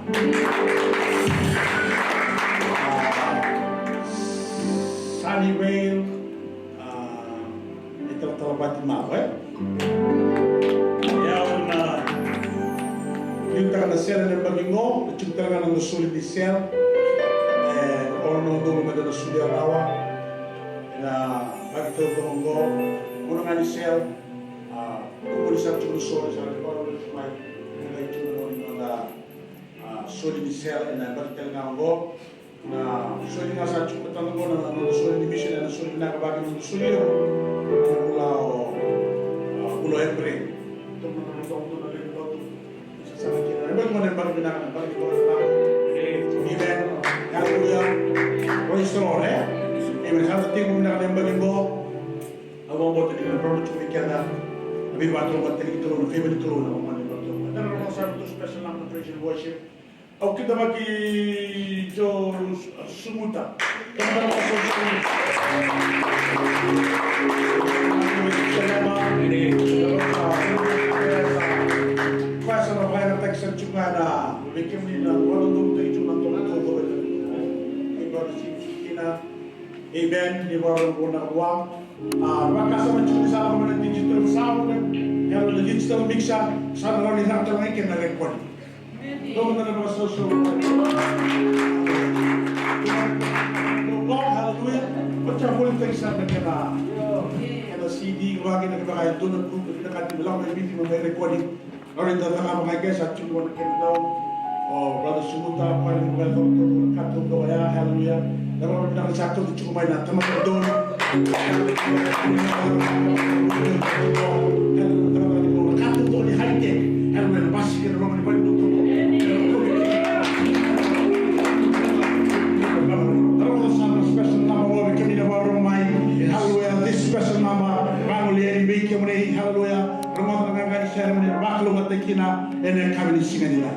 Sunnyvale, itu terlepas di mana? Yung taga na sel ng Bagingo, yung taga na nasulit di sel, orang nung dulo na nasulit ang awa, na bagito ko muna nga ni sel, kung sa tulusol sa rekord ng may nilay tulo na sulit di sel, na bagito nga ako, na sulit nga sa chupatan ko na nasulit di mission na nasulit na kabagin ng nasulit na ulo April. Ito mo na rin ito sa akin. Iba mo na yung bagay na bagay ko na Amen. Hallelujah. Praise the Lord. Amen. Sa ating mo na yung bagay ko. Awang mo tayo ng product ng ikada. Nabi ba ito ba tayo ito ng favorite ito na kumani ba ito. Ito na rin sa ito special lang na praise and worship. Ako kita maki Jo Sumuta. Ito na rin sa Pasal apa yang tak sencuka na, bikin ni na walau tu tu itu nanti nanti tu ibarat kita, event di bawah guna uang, maka sama cuma sama mana digital sound, yang digital mixer, sama orang yang tak lagi kena record. Dong mana masuk so, hallelujah, macam boleh tak sana kena. CD bagi nak pakai tu nak kita kat bilang mai meeting mai recording orang dah tengah pakai guys at cuma nak tahu oh brother Sumuta paling welcome to kat tu ya hallelujah dan orang bilang satu tu cuma main teman don kat tu ni high tech hallelujah masih kena orang ni bantu tu special nama kami dah baru main hallelujah this special nama hallelujah Ramadan ngangani ceremony baklo matakina ene kamini singanila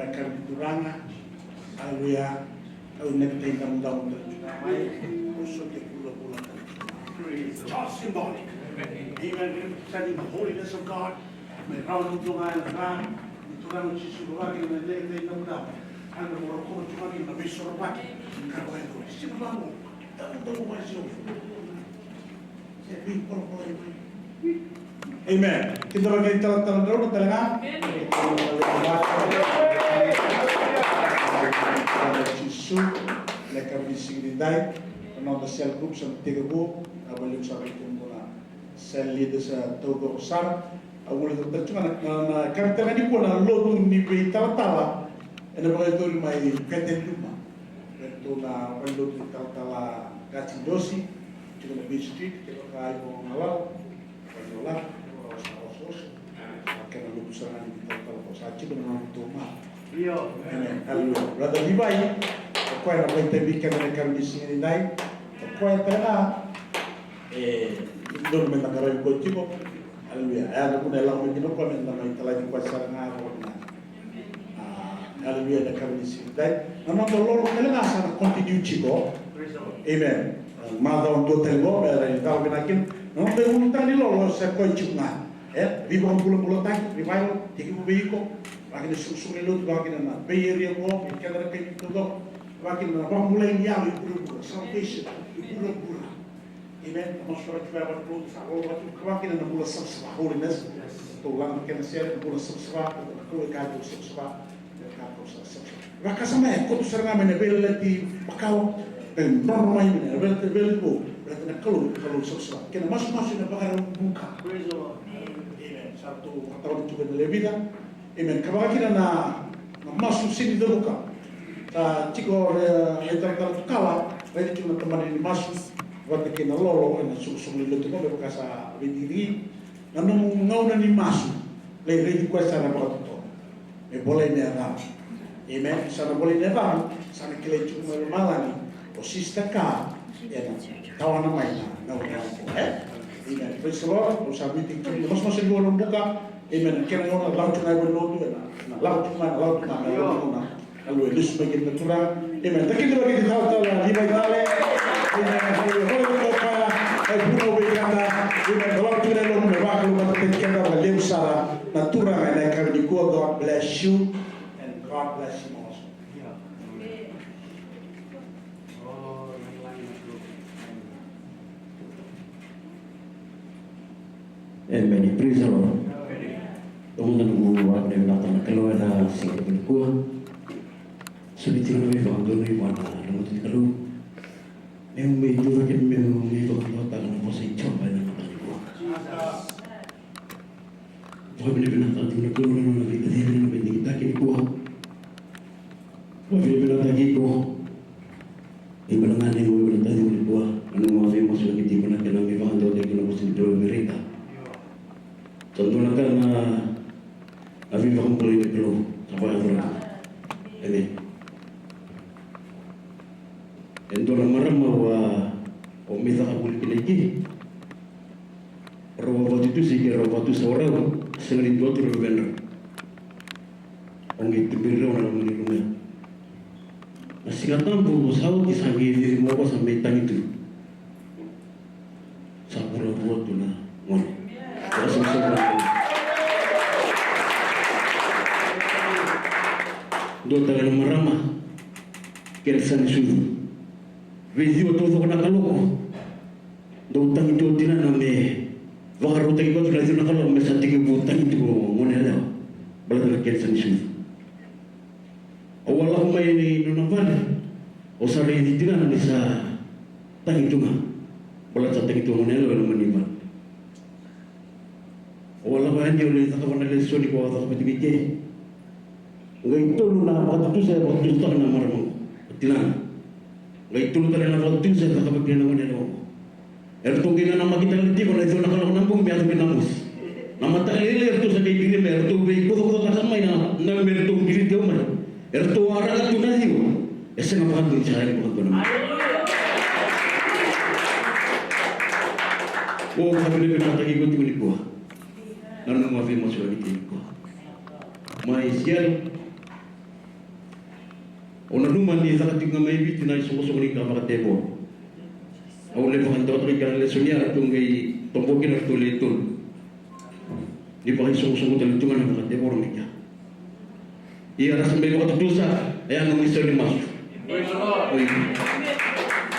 mereka dituranga. Haleluya. Kau nak tengok mudah-mudah juga mai. Usul ke pula-pula. It's all symbolic. Amen. Studying the holiness of God. May round tungan ran. Diturang si Sulawaki na tengok mudah. Anda mau kau cuma ni nabi Sulawaki. Kau itu siapa mu? Tahu masih. Saya pula ini. Amen. Kita bagi tahu dulu tengah. Yesus, mereka disignitai, menonton sel grup sama 3 grup, awalnya sampai kumpulnya sel leader satu besar, awalnya tercuma na karakter ini pun na lotu ni tawa-tawa, ena begitu mai keten rumah, begitu na lotu tawa-tawa kacing dosi, juga na Beach Street, kita kai mau ngawal, banyolah, sos, kena lotu sana ni tawa-tawa, saci benar rumah. Haleluya. Brother Levi, kau yang boleh terbikan mereka di sini naik, kau yang pernah itu memang kalau ikut cukup. Haleluya. Ada pun dalam begini kau memang nama itu lagi kuasa dengar. Haleluya. Ada kami di sini naik. Namun kalau orang kalian asal continue cukup. Amen. Mada untuk telgo, dari tahu benakin. Namun beruntung tadi lo sekoi cukup. Ribuan bulan-bulan tadi, revival, 3 bulan. Akhirnya susun itu bagi nama bayar yang mau kita kayak itu dong bagi nama orang mulai yang ibu salvation ibu amen masyarakat kita perlu kalau waktu bagi nama mulai sebab holiness tulang kita share mulai sebab kalau kado sebab kado sebab maka sama ya kau tu serang mana bela di bakau normal ini bela itu berarti nak kalau sebab kita masuk nak bakal buka amen satu tahun juga lebih dah. Amen. Kabagi na masuk sini dulu kan. Ciko letak kala, lagi cuma teman ini masuk. Waktu kita lolo, na susun itu kan berkasa berdiri. Namun ngau nani masuk. Lagi kuasa na berat tu. Boleh ni agam. Amen. Sana boleh ni agam. Sana kile cuma malani. Osista ka. Kawan nama ini. Ngau ngau. Amen. Praise the Lord. Usah meeting. Mas-mas yang orang buka. Amen. Kena orang laut tunai berlotu na laut tunai na lalu elus bagi natural. Amen. Tapi kita bagi tahu lah di bawah Amen. Kalau kita punya berkata, Amen. Laut tunai lo memang kalau kita kita balik usaha natural na kami di gua. God bless you and God bless you also. Amen. Praise the Lord. Teman-teman gua ada datang kalau ada singkat gua sulit lebih bangun dari mana namun kalau yang itu aja memang kalau tangan masih coba dengan gua gua benar-benar tadi nak keluar dari tadi benar-benar tak kini gua benar-benar tadi gua ibaratnya gua benar tadi gua anu masih masuk lagi di mana kena memang tahu dia kena masuk di mereka contohnya karena Abi bakal beli dulu sampai akhir. Ini. Ento lamaran bahwa omita kabul lagi. Robot itu sih robot itu seorang selain itu terus benar. Orang itu benar orang menirumnya. Masih kata bu sahabat disangki diri mau sampai tang itu. Sabar buat tu lah. Mohon. Terus sabar. Dota yang meramah kersan sudu video tu kena kalau dota itu tidak name baru tadi kau sudah tidak kalau mesat tiga butang itu mana ada berada kersan sudu awal lama ini nonton osar ini tidak bisa tang itu mah berada tang itu mana ada menimba awal lama hanya oleh tak pernah lesson di bawah tak betul Nggak itu lu nak waktu itu saya waktu itu tak nama orang tidak. Nggak itu lu tak nama waktu itu saya tak pakai nama dia dong. Ertu kena nama kita nanti kalau itu nak kalau nampung biar kita namus. Nama tak ini ertu saya diri ertu begitu tu kata sama ini nama ertu diri dia mana. Ertu orang itu nasi tu. Ese nama kan bicara bukan nama. Oh kami ni nak ikut ni gua. Lalu maafin masuk lagi gua. Maisial Ona numa ni zakatinga mai bitu na iso ni ka makatebo. Au le pakanto to ikana le sonia tungai tombokin na tole tul. Di pa iso tele tunga na makatebo romika. Ia rasa mbele ko tusa aya no iso ni masu.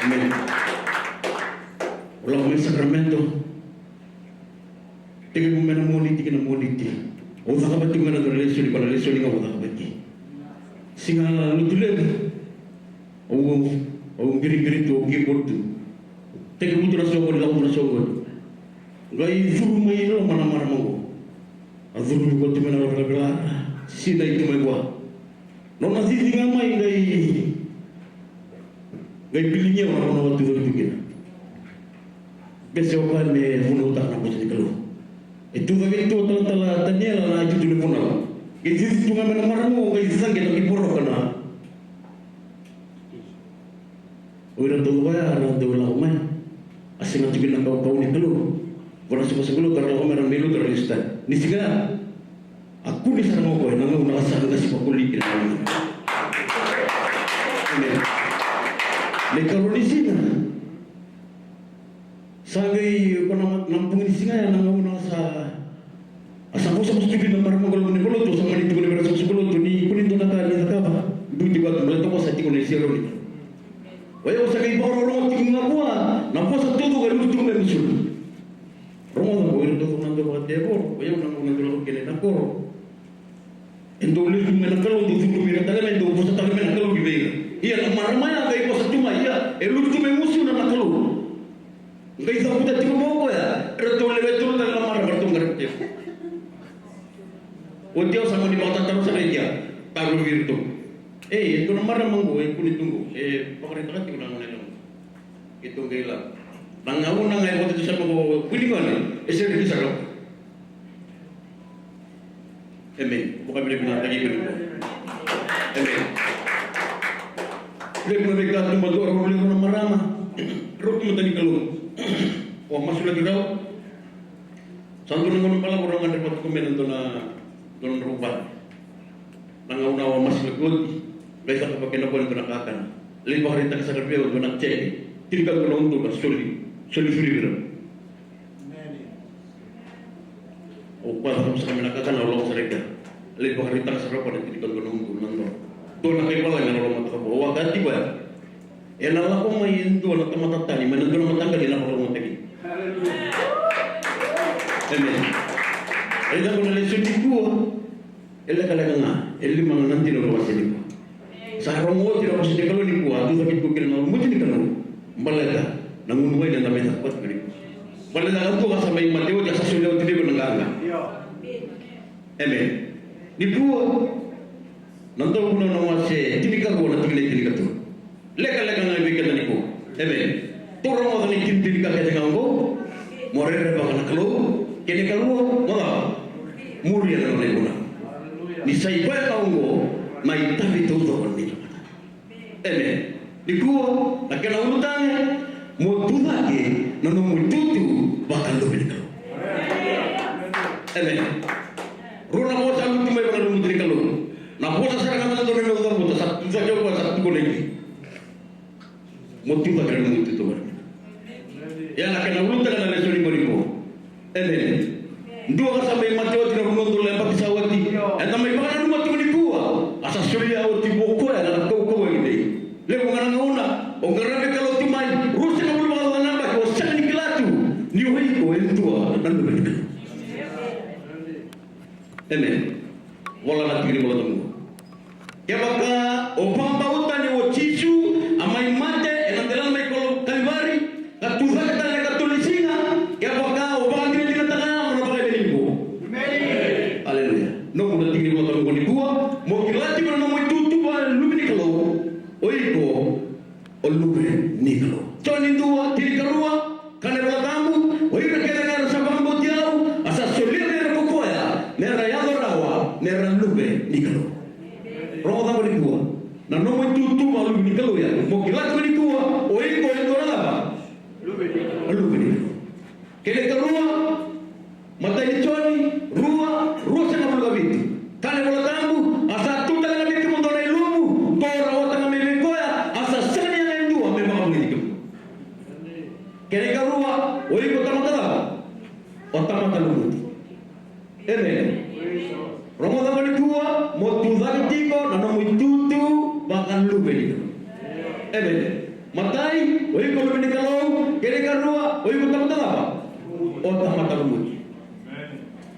Amen. Ulang may sakramento. Tingin mo menamoni tingin na moniti. O sakabati nga na relation para relation nga wala kabati. Singa lutulem. O giri-giri to keyboard tu. Tingin mo na sogod lang na sogod. Gai zuru may no manamara mo. Azuru ko tumena wala sina itu may kwa. No nasi singa may gai pilihnya orang waktu itu kita. Besok kan puno tak nak jadi kalau. Itu bagi itu telah tanya lah itu dulu puno. Jadi cuma menamamu gai sang kita kipur kena. Orang tu bayar orang tu lah umai. Asing tu kita kau ni kalau. Orang sebelum kalau orang melu terlistan. Ni segala. Aku ni sarang kau, nama una asal kasih pakulik kita. Lekar di sini, sangai pernah nampung di sini yang nama asa aku sama sekali nama orang kalau menipul tu sama itu boleh berasa sepuluh tu ni kuning tu nak ni tak apa, itu tiba mulai tu pasal tiga Indonesia ni. Wajah sangai baru orang tinggal gua, nampak satu tu kalau itu cuma musuh. Rumah tu boleh tu nanti buat dia pun, wajah orang nanti orang kena nakor. Itu boleh cuma nakor tu tu mira tangan itu pasal tangan nakor gila. Iya nama yang kaya pasal cuma iya, elu tu memusuh nak nakal. Kaya tak kita tiba bawa ya, retul lebetul dan lamar bertung kerja. Utiau sama di bawah terus saja, taruh virtu. Itu lamar manggu, kulit tunggu. Pakai tak tiba nama itu. Itu gila. Nangawu nangai waktu itu sama kulit mana? Esok di sana. Amen. Bukan bila lagi kulit. Amen. Lepas mereka tu bantu orang boleh orang marama, roti macam ni kalau, wah masuk lagi tau, satu orang malam orang ada buat komen untuk nak rubah, nangau nawa masuk lagi, guys aku pakai nak untuk nak akan, lepas hari tak sadar dia untuk nak cek, tidak kalau untuk nak soli berapa, oh pas aku sekarang nak akan Allah sereka, lepas hari tak sadar pada tidak kalau untuk nangau. Tuh nak kepala yang orang mata kau, wah ganti bah. Yang Allah kau main tu anak mata tani, mana tu mata tangga di nak orang mata ni. Amen. Eda kau nak lesson di gua, ela kalau kena, ela mana nanti orang masih di gua. Sekarang mau tidak masih di kalau di gua, tu sakit gua kena mau mesti di kalau. Balada, namun gua yang namanya dapat kali. Balada tu asal main mati, wajah sesuatu tidak menengah. Amen. Di gua. Nanti aku nak masih tiga kau nanti tiga tu. Leka ngai bikin tadi ko. Turun mau tadi tiga kita nganggo. Morer bakan kalau kini kalau mana mulia dalam leguna. Ni saya buat kau mai tapi tu ni. Di gua nak kena urutan mau tu lagi nono mutu bakal lebih kalau. Runa mau selalu tu mai bakal lebih kalau. Na posa sekarang kan tu memang udah posa satu saja buat satu lagi. Motif akan motif itu ber. Yang akan urutan adalah resoli moriku. Dua sampai mati waktu nak menonton lempar pisawati. Entah mereka mana dua tu menipu. Asal suria waktu boko adalah kau ini. Lepas orang ngona, orang ramai kalau tu main, rusak nak berubah orang nampak. Kau sangat nikilatu. Ni wahai kau itu nanti berita. Wala na tigri wala tamu. Ya baka opang bautan ni wachichu amai mate enandelan mai kolo kalvari katuza kata le katulisinga ya baka opang tigri tigri tanga mana pakai benimbo. Amen. Haleluya. No kuna tigri wala tamu ni gua mo kilati pero no mo tutu ba lumini kalo. Oiko olube ni kalo. Toni dua tigri kalua kana wala tamu oira kena na sabambo tiau asa solir ne kokoya ne rayado neran lube nikalo. Romo tamu ni gua. Na no mo tutu malu nikalo ya. Mo kilat ni gua. Oi ko en dora ba. Lube ni. Kele karua mata ni choni rua sa na lubit. Kale wala tamu asa tuta na bitu mo dona lumu. Tora wata na nano muitutu bahkan lu beli. Matai, oi kalau beli kalau kene karua, oi betul apa? Otak mata lumut.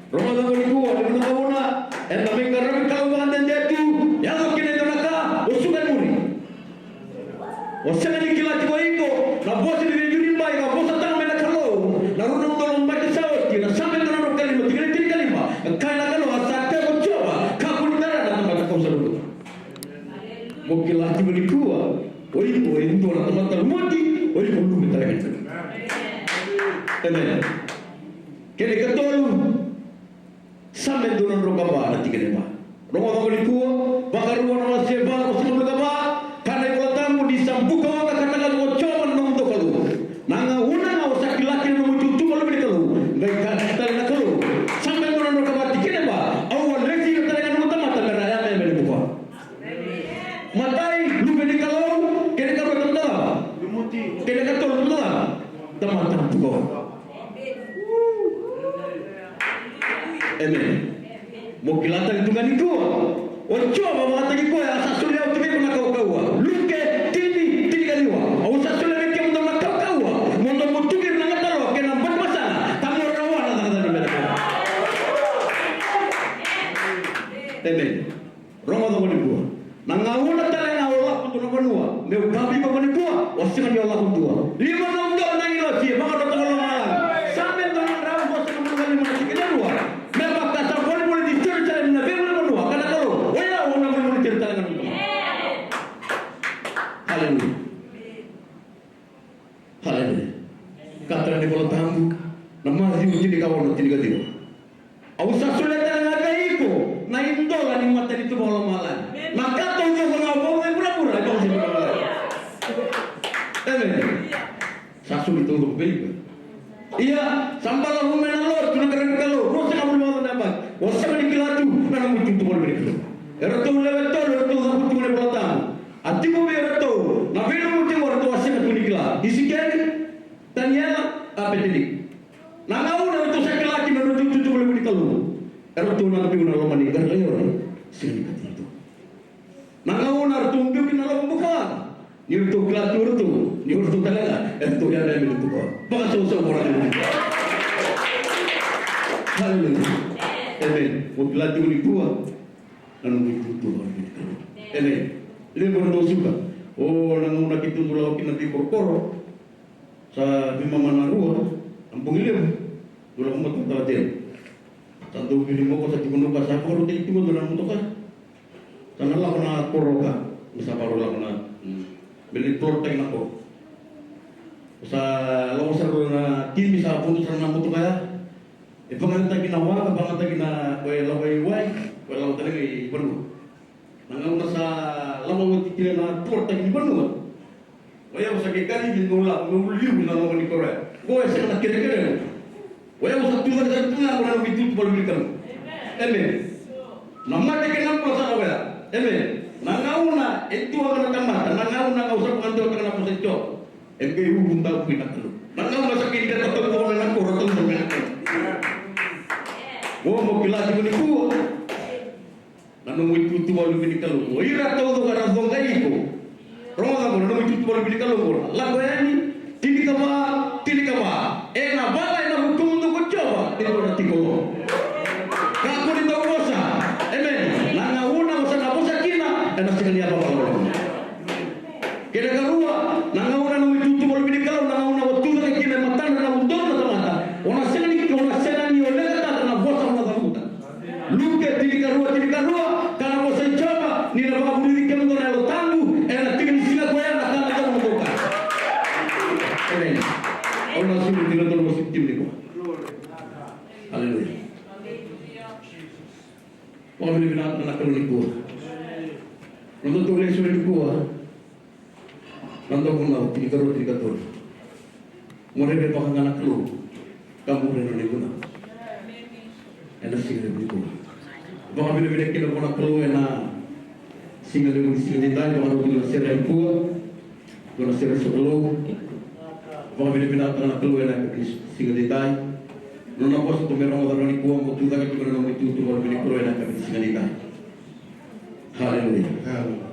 Roma dah beli kuah, di mana kauna? Tapi karena kalau bahkan jatuh, yang kini tu nak, usukan muri. Usukan ini kilat kau iko, na bos ini juri baik, na bos datang mana kalau, na runung tolong baca sahut, na sampai tu nak kali, tiga kali mah. Kaya kalau asal kau coba, kau pun tak ada tempat kau selalu. Mungkin lagi beli kuah, oi itu orang tempat termati, oi belum kita lagi. Teman, kene ketol, sampai tu nak rokaba nanti kene mah. Rokaba beli kuah, bakar ruang nama sebab, usul rokaba. Karena kalau tamu disambuka katakan mau coba nonton kalau nanga una na usah laki na mutu kalau beli kalau ngai kata na kalau sampai orang orang kabati kene ba awal lagi kita dengan utama tanda raya beli buka matai lu beli kalau kene kalau tanda lumuti kene kalau tanda teman-teman buka amen mau kilatan itu kan itu coba mengatakan kau asal sulia untuk kita kau luke tini kaliwa au sa sulia ke mundo makau mundo mutukir na ngatalo ke nambat masana tamu rawana na beda amen romo do boni bua nangauna tale na Allah untuk na banua meu kabi ko boni bua wasina di Allah untuk lima nongdo na ilo si maka do tolo malang sampai to na rawo ko sa mundo ni mati ke dua me bakka sa boni di church na be mo banua kana kalo oya ona mo ni cerita na Haleluya. Haleluya. Kata ni kalau tamu, nama dia jadi kawan nanti dia. Awak sulit dengan kaiko, na indo lah ni mata itu bola malam. Maka tahu dia mengapa dia pura-pura kau sini malam. Sasul itu untuk beli. Iya, sampai lah rumah nalor, tuna keren kalau, rosa kamu malam dapat. Wasa ni kilatu, mana mungkin tu boleh beli. Ertu lewat tol, ertu kamu tu boleh bola tamu. Ati mo berto, na velo mo te morto asina kunikla. Isikani tanyela apetili. Na ngauna to sa kalaki na nutu tu boleh kunikalu. Erto na piuna lo mani garlayor. Sini katito. Na ngauna to mbi na lo buka. Ni to klatu erto, ni erto talaga. Erto ya na minuto ko. Baka so orang ni. Haleluya. Amen. Mo klatu ni buah. Anu itu Amen. Ini baru suka. Oh, nang una kitu dulu kinati korkoro sa bima manarua, ampung ilim. Dulu mo tatatin. Santo bini mo ko sa tibuno ka sa koro ti timo dulu mo to ka. Sanala ko na koroka, sa parola ko na. Beli torteng na ko. Sa lawasar na timi sa punto sa na mo to kaya. Ipanganta ginawa ka panganta gina way, wala talaga ibanu. Nangauna sa lamang tikila na torta ni banua. Waya sa kekali binula, nuliu na mo ni Korea. Goy sa na kere-kere. Waya sa tuwa sa tuwa ko na bitu bolbikan. Amen. Namate ke nampo sa waya. Amen. Nangauna itu ang nakamata, nangauna ka usap kanto ka na po sa ito. Engke hubunta ko pinakalo. Nangauna sa kinita to ko na ko rotong sa pinakalo. Mo kilati ni ko. Nanu itu baru bini kalau, ira tahu tu karena bongkai itu. Roma kamu nanu itu baru bini kalau, lagu ini tili kaba, na bala na hukum untuk coba, itu nanti kau. Kamu di tahu bosa, amen. Nana una bosa na bosa kina, sekali apa kalau. Kira karua, nana una nanu itu baru bini kalau, nana una waktu lagi kina mata nana undur nana mata. Ona senang ni oleh kata nana bosa ona tamuta. Luke tili karua. Karena bosan coba, ni na babu diri kamu na lo tangu, na tinggal sila ko yan na kana mo ka. Amen. Ona sulu dilo to mo sitim ni ko. Haleluya. Wala ni binat na ko ni ko. Nando to le sulu ko. Nando ko na tiga-tiga. Mo re pa ka na ko. Kamu re ni ko na. Ana sila ni ko. Baka binibigyan kita po na pro na singa yung sinitay, baka nung sira yung kuwa, kung sira sa ulo, baka binibigyan na pro na singa ditay. Nung na po sa tumerang mga ni kuwa, mo tuta ka tumerang mga itutu, baka binibigyan na singa ditay. Haleluya. Haleluya.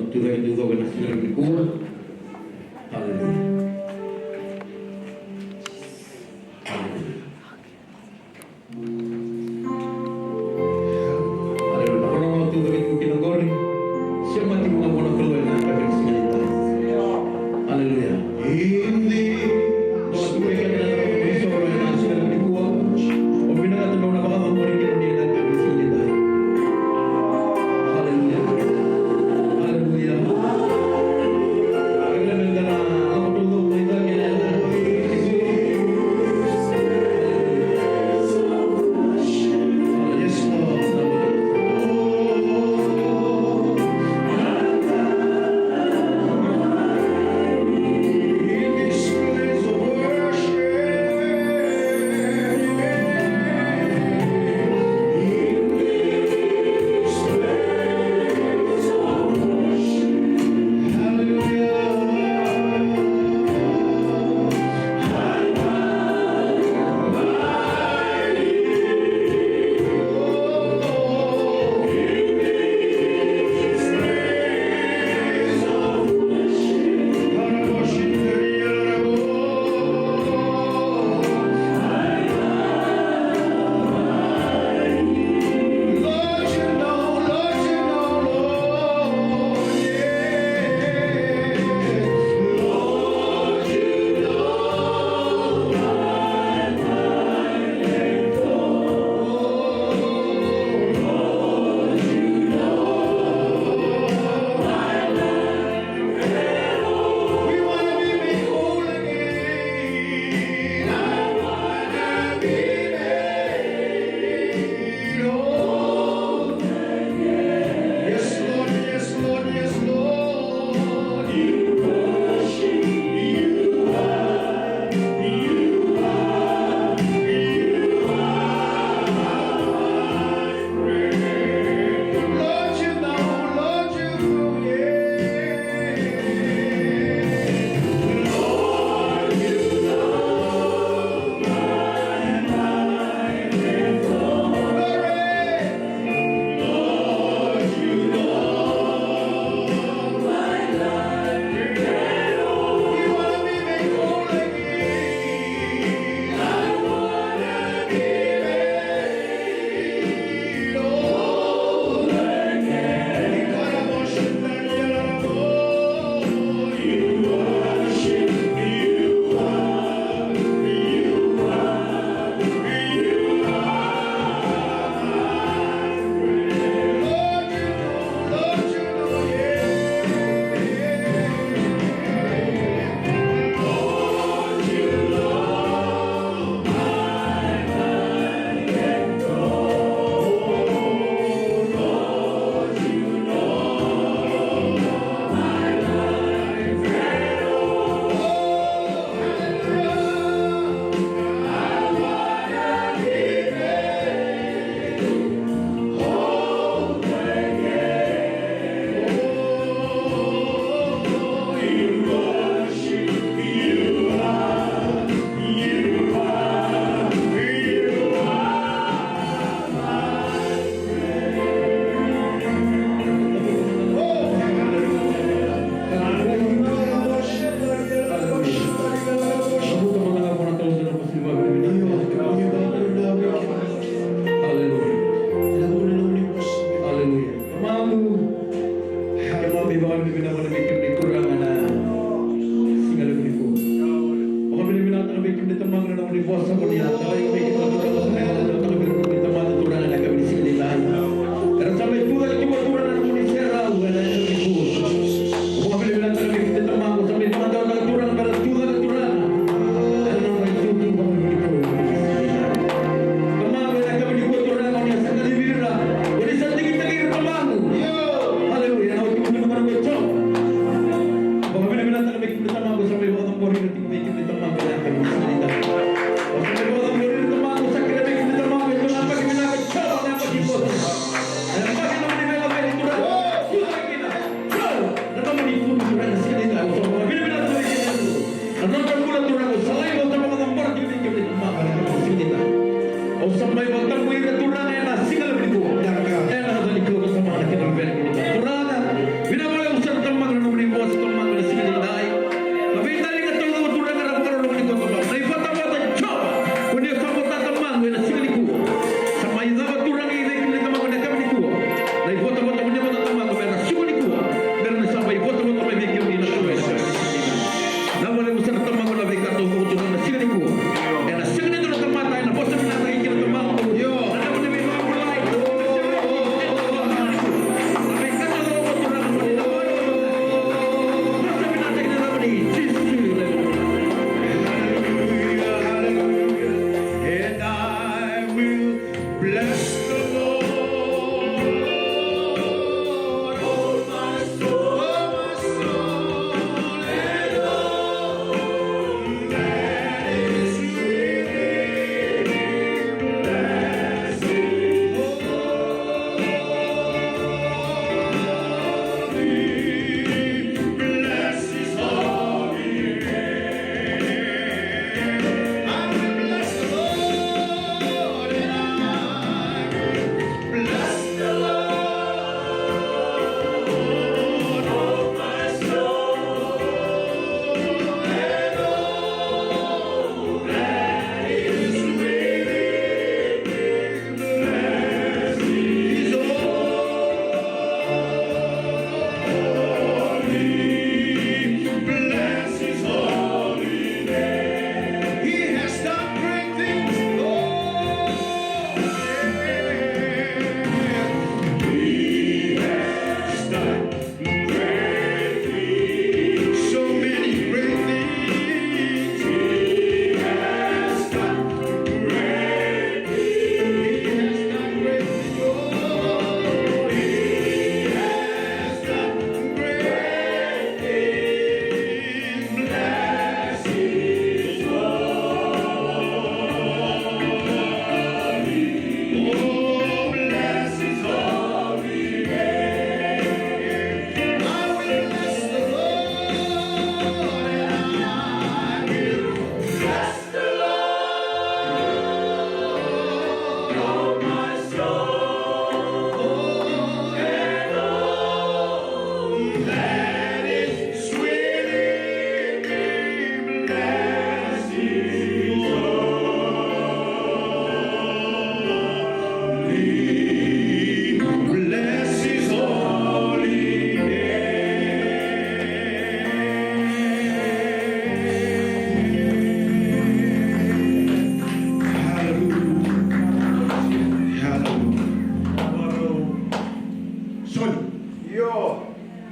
Tuhan itu kau kena silam di kuat. Haleluya.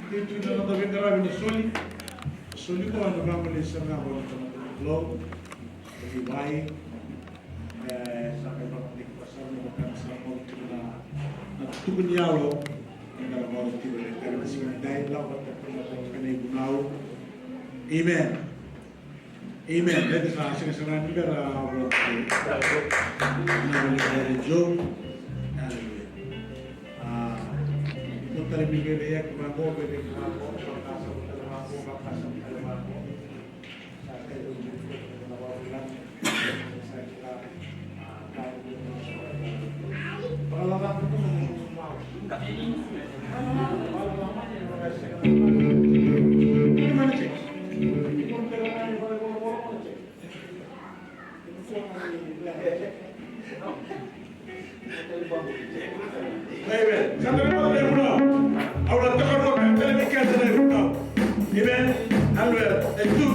Dito na lang tabi karami na soli. Soli ko ano ba mo lisa nga ba ito na tulog. Pag-ibay. Sa may pagkatik pasal mo kan sa mga ito na nagtugon yawo. Ang mga ito na pero kasi nga dahil lang at kanay bunaw. Amen. Amen. Dito sa sinasaran nila Job. Ito tayo bigay na kumago, bigay kumago, pagkasa ko talaga ako, pagkasa ko talaga ako. Sa kayo, nawawalan. Sa sila, pangalaman ko ito, sumaw. Amen. Sampai lupa dari pulau. Awal takkan kau kembali ke sana pulau. Amen. Alhamdulillah. Itu